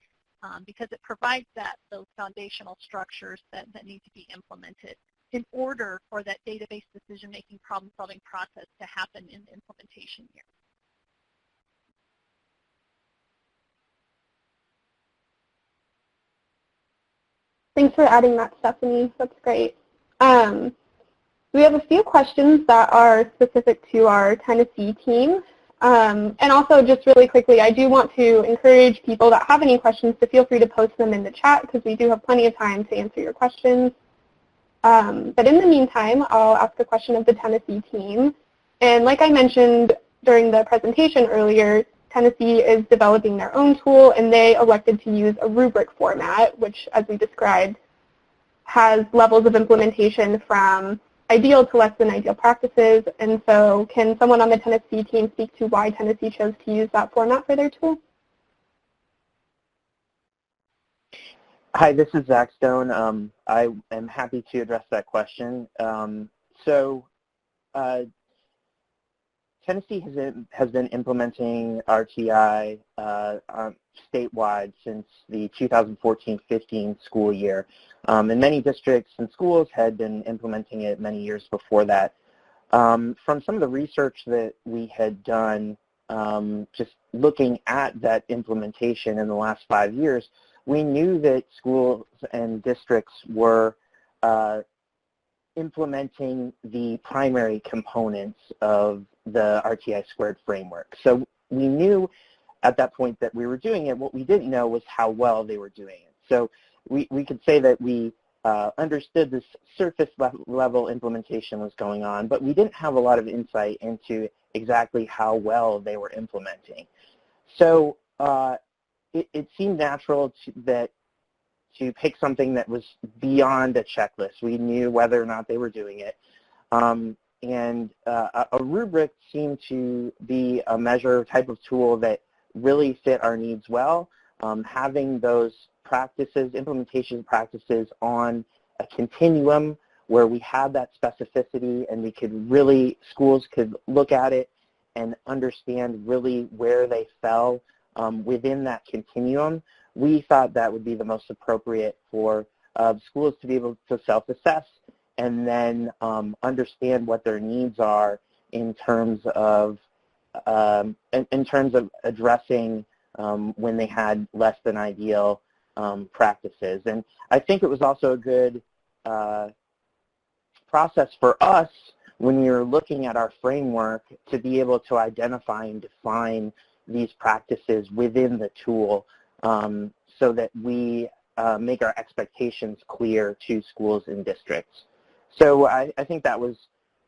because it provides those foundational structures that need to be implemented in order for that database decision-making, problem-solving process to happen in the implementation year. Thanks for adding that, Stephanie. That's great. We have a few questions that are specific to our Tennessee team. And also, just really quickly, I do want to encourage people that have any questions to feel free to post them in the chat because we do have plenty of time to answer your questions. But in the meantime, I'll ask a question of the Tennessee team. And like I mentioned during the presentation earlier, Tennessee is developing their own tool, and they elected to use a rubric format, which, as we described, has levels of implementation from ideal to less than ideal practices. And so can someone on the Tennessee team speak to why Tennessee chose to use that format for their tool? Hi, this is Zach Stone. I am happy to address that question. Tennessee has been implementing RTI statewide since the 2014-15 school year. And many districts and schools had been implementing it many years before that. From some of the research that we had done, just looking at that implementation in the last 5 years, we knew that schools and districts were implementing the primary components of the RTI squared framework. So we knew at that point that we were doing it. What we didn't know was how well they were doing it. So we could say that we understood this surface level implementation was going on, but we didn't have a lot of insight into exactly how well they were implementing. So it seemed natural to pick something that was beyond a checklist. We knew whether or not they were doing it. And a rubric seemed to be a measure type of tool that really fit our needs well. Having those practices, implementation practices on a continuum where we had that specificity and we could really, schools could look at it and understand really where they fell within that continuum, we thought that would be the most appropriate for schools to be able to self-assess and then understand what their needs are in terms of addressing when they had less than ideal practices. And I think it was also a good process for us when we were looking at our framework to be able to identify and define these practices within the tool so that we make our expectations clear to schools and districts. So I think that was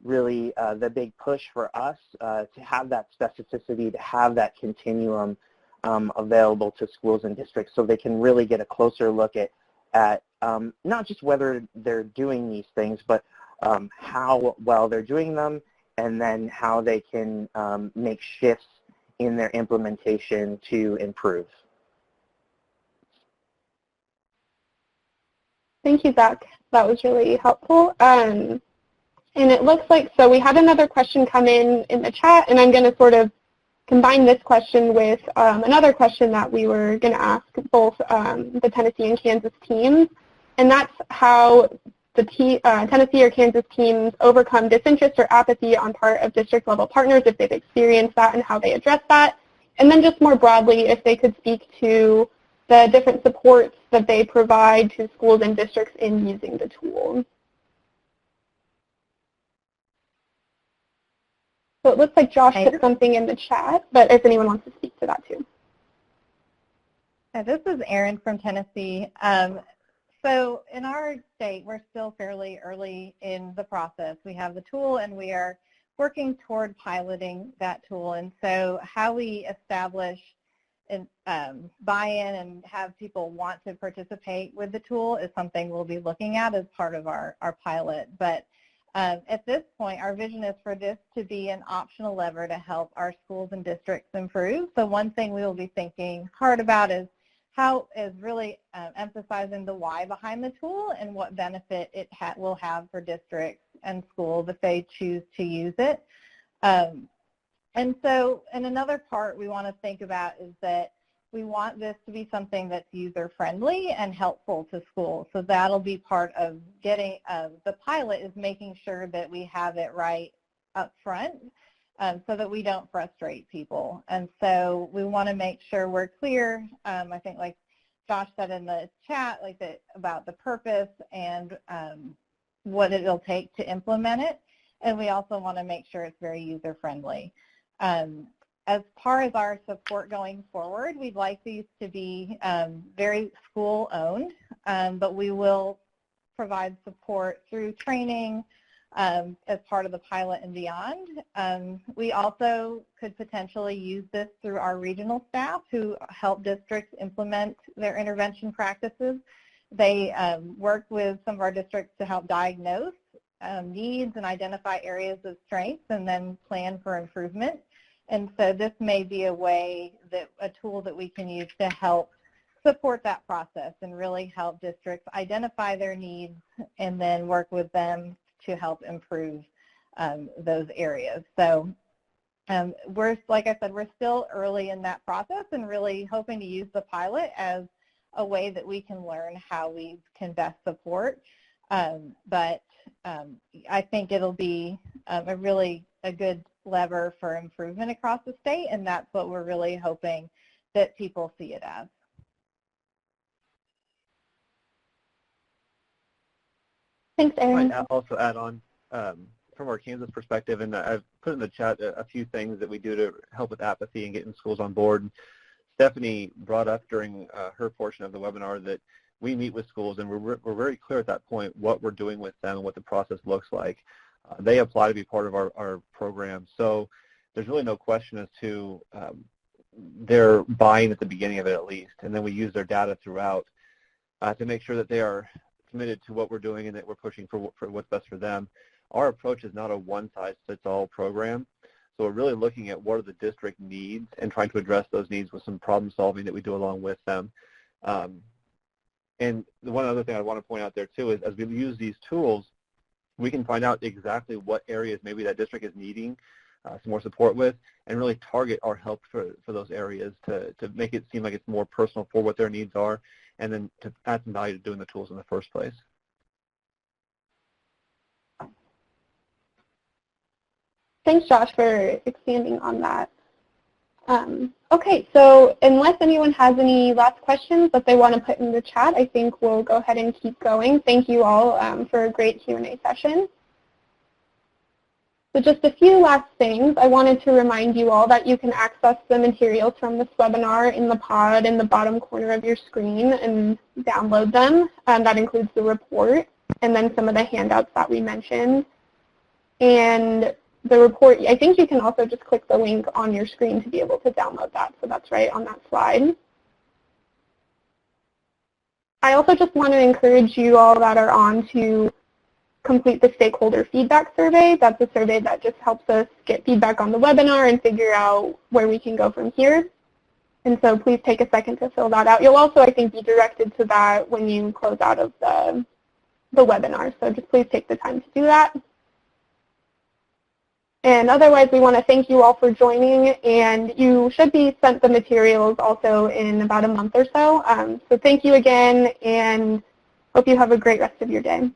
really the big push for us to have that specificity, to have that continuum available to schools and districts so they can really get a closer look at not just whether they're doing these things, but how well they're doing them, and then how they can make shifts in their implementation to improve. Thank you, Zach. That was really helpful. And it looks like, so we had another question come in the chat, and I'm going to sort of combine this question with another question that we were going to ask both the Tennessee and Kansas teams, and that's how Tennessee or Kansas teams overcome disinterest or apathy on part of district level partners, if they've experienced that and how they address that. And then just more broadly, if they could speak to the different supports that they provide to schools and districts in using the tool. So it looks like Josh put something in the chat, but if anyone wants to speak to that too. This is Erin from Tennessee. So in our state, we're still fairly early in the process. We have the tool and we are working toward piloting that tool. And so how we establish and buy-in and have people want to participate with the tool is something we'll be looking at as part of our pilot. But at this point, our vision is for this to be an optional lever to help our schools and districts improve. So one thing we will be thinking hard about is how is really emphasizing the why behind the tool and what benefit it will have for districts and schools if they choose to use it. And another part we want to think about is that we want this to be something that's user-friendly and helpful to schools. So that'll be part of getting the pilot, is making sure that we have it right up front so that we don't frustrate people. And so we want to make sure we're clear. I think like Josh said in the chat, about the purpose and what it'll take to implement it. And we also want to make sure it's very user-friendly. As far as our support going forward, we'd like these to be very school-owned, but we will provide support through training as part of the pilot and beyond. We also could potentially use this through our regional staff who help districts implement their intervention practices. They work with some of our districts to help diagnose needs and identify areas of strength and then plan for improvement. And so this may be a tool that we can use to help support that process and really help districts identify their needs and then work with them to help improve those areas. So like I said, we're still early in that process and really hoping to use the pilot as a way that we can learn how we can best support. But I think it'll be a good lever for improvement across the state, and that's what we're really hoping that people see it as. Thanks, Erin. I might also add on from our Kansas perspective, and I've put in the chat a few things that we do to help with apathy and getting schools on board. Stephanie brought up during her portion of the webinar that we meet with schools, and we're very clear at that point what we're doing with them and what the process looks like. They apply to be part of our program, so there's really no question as to their buying at the beginning of it at least, and then we use their data throughout to make sure that they are committed to what we're doing and that we're pushing for what's best for them. Our approach is not a one-size-fits-all program, so we're really looking at what are the district needs and trying to address those needs with some problem solving that we do along with them. And the one other thing I want to point out there too is as we use these tools, we can find out exactly what areas maybe that district is needing some more support with and really target our help for those areas to make it seem like it's more personal for what their needs are and then to add some value to doing the tools in the first place. Thanks, Josh, for expanding on that. Okay, so unless anyone has any last questions that they want to put in the chat, I think we'll go ahead and keep going. Thank you all for a great Q&A session. So just a few last things. I wanted to remind you all that you can access the materials from this webinar in the pod in the bottom corner of your screen and download them. That includes the report and then some of the handouts that we mentioned. And the report, I think you can also just click the link on your screen to be able to download that. So that's right on that slide. I also just want to encourage you all that are on to complete the stakeholder feedback survey. That's a survey that just helps us get feedback on the webinar and figure out where we can go from here. And so please take a second to fill that out. You'll also, I think, be directed to that when you close out of the webinar. So just please take the time to do that. And otherwise, we want to thank you all for joining, and you should be sent the materials also in about a month or so. So thank you again, and hope you have a great rest of your day.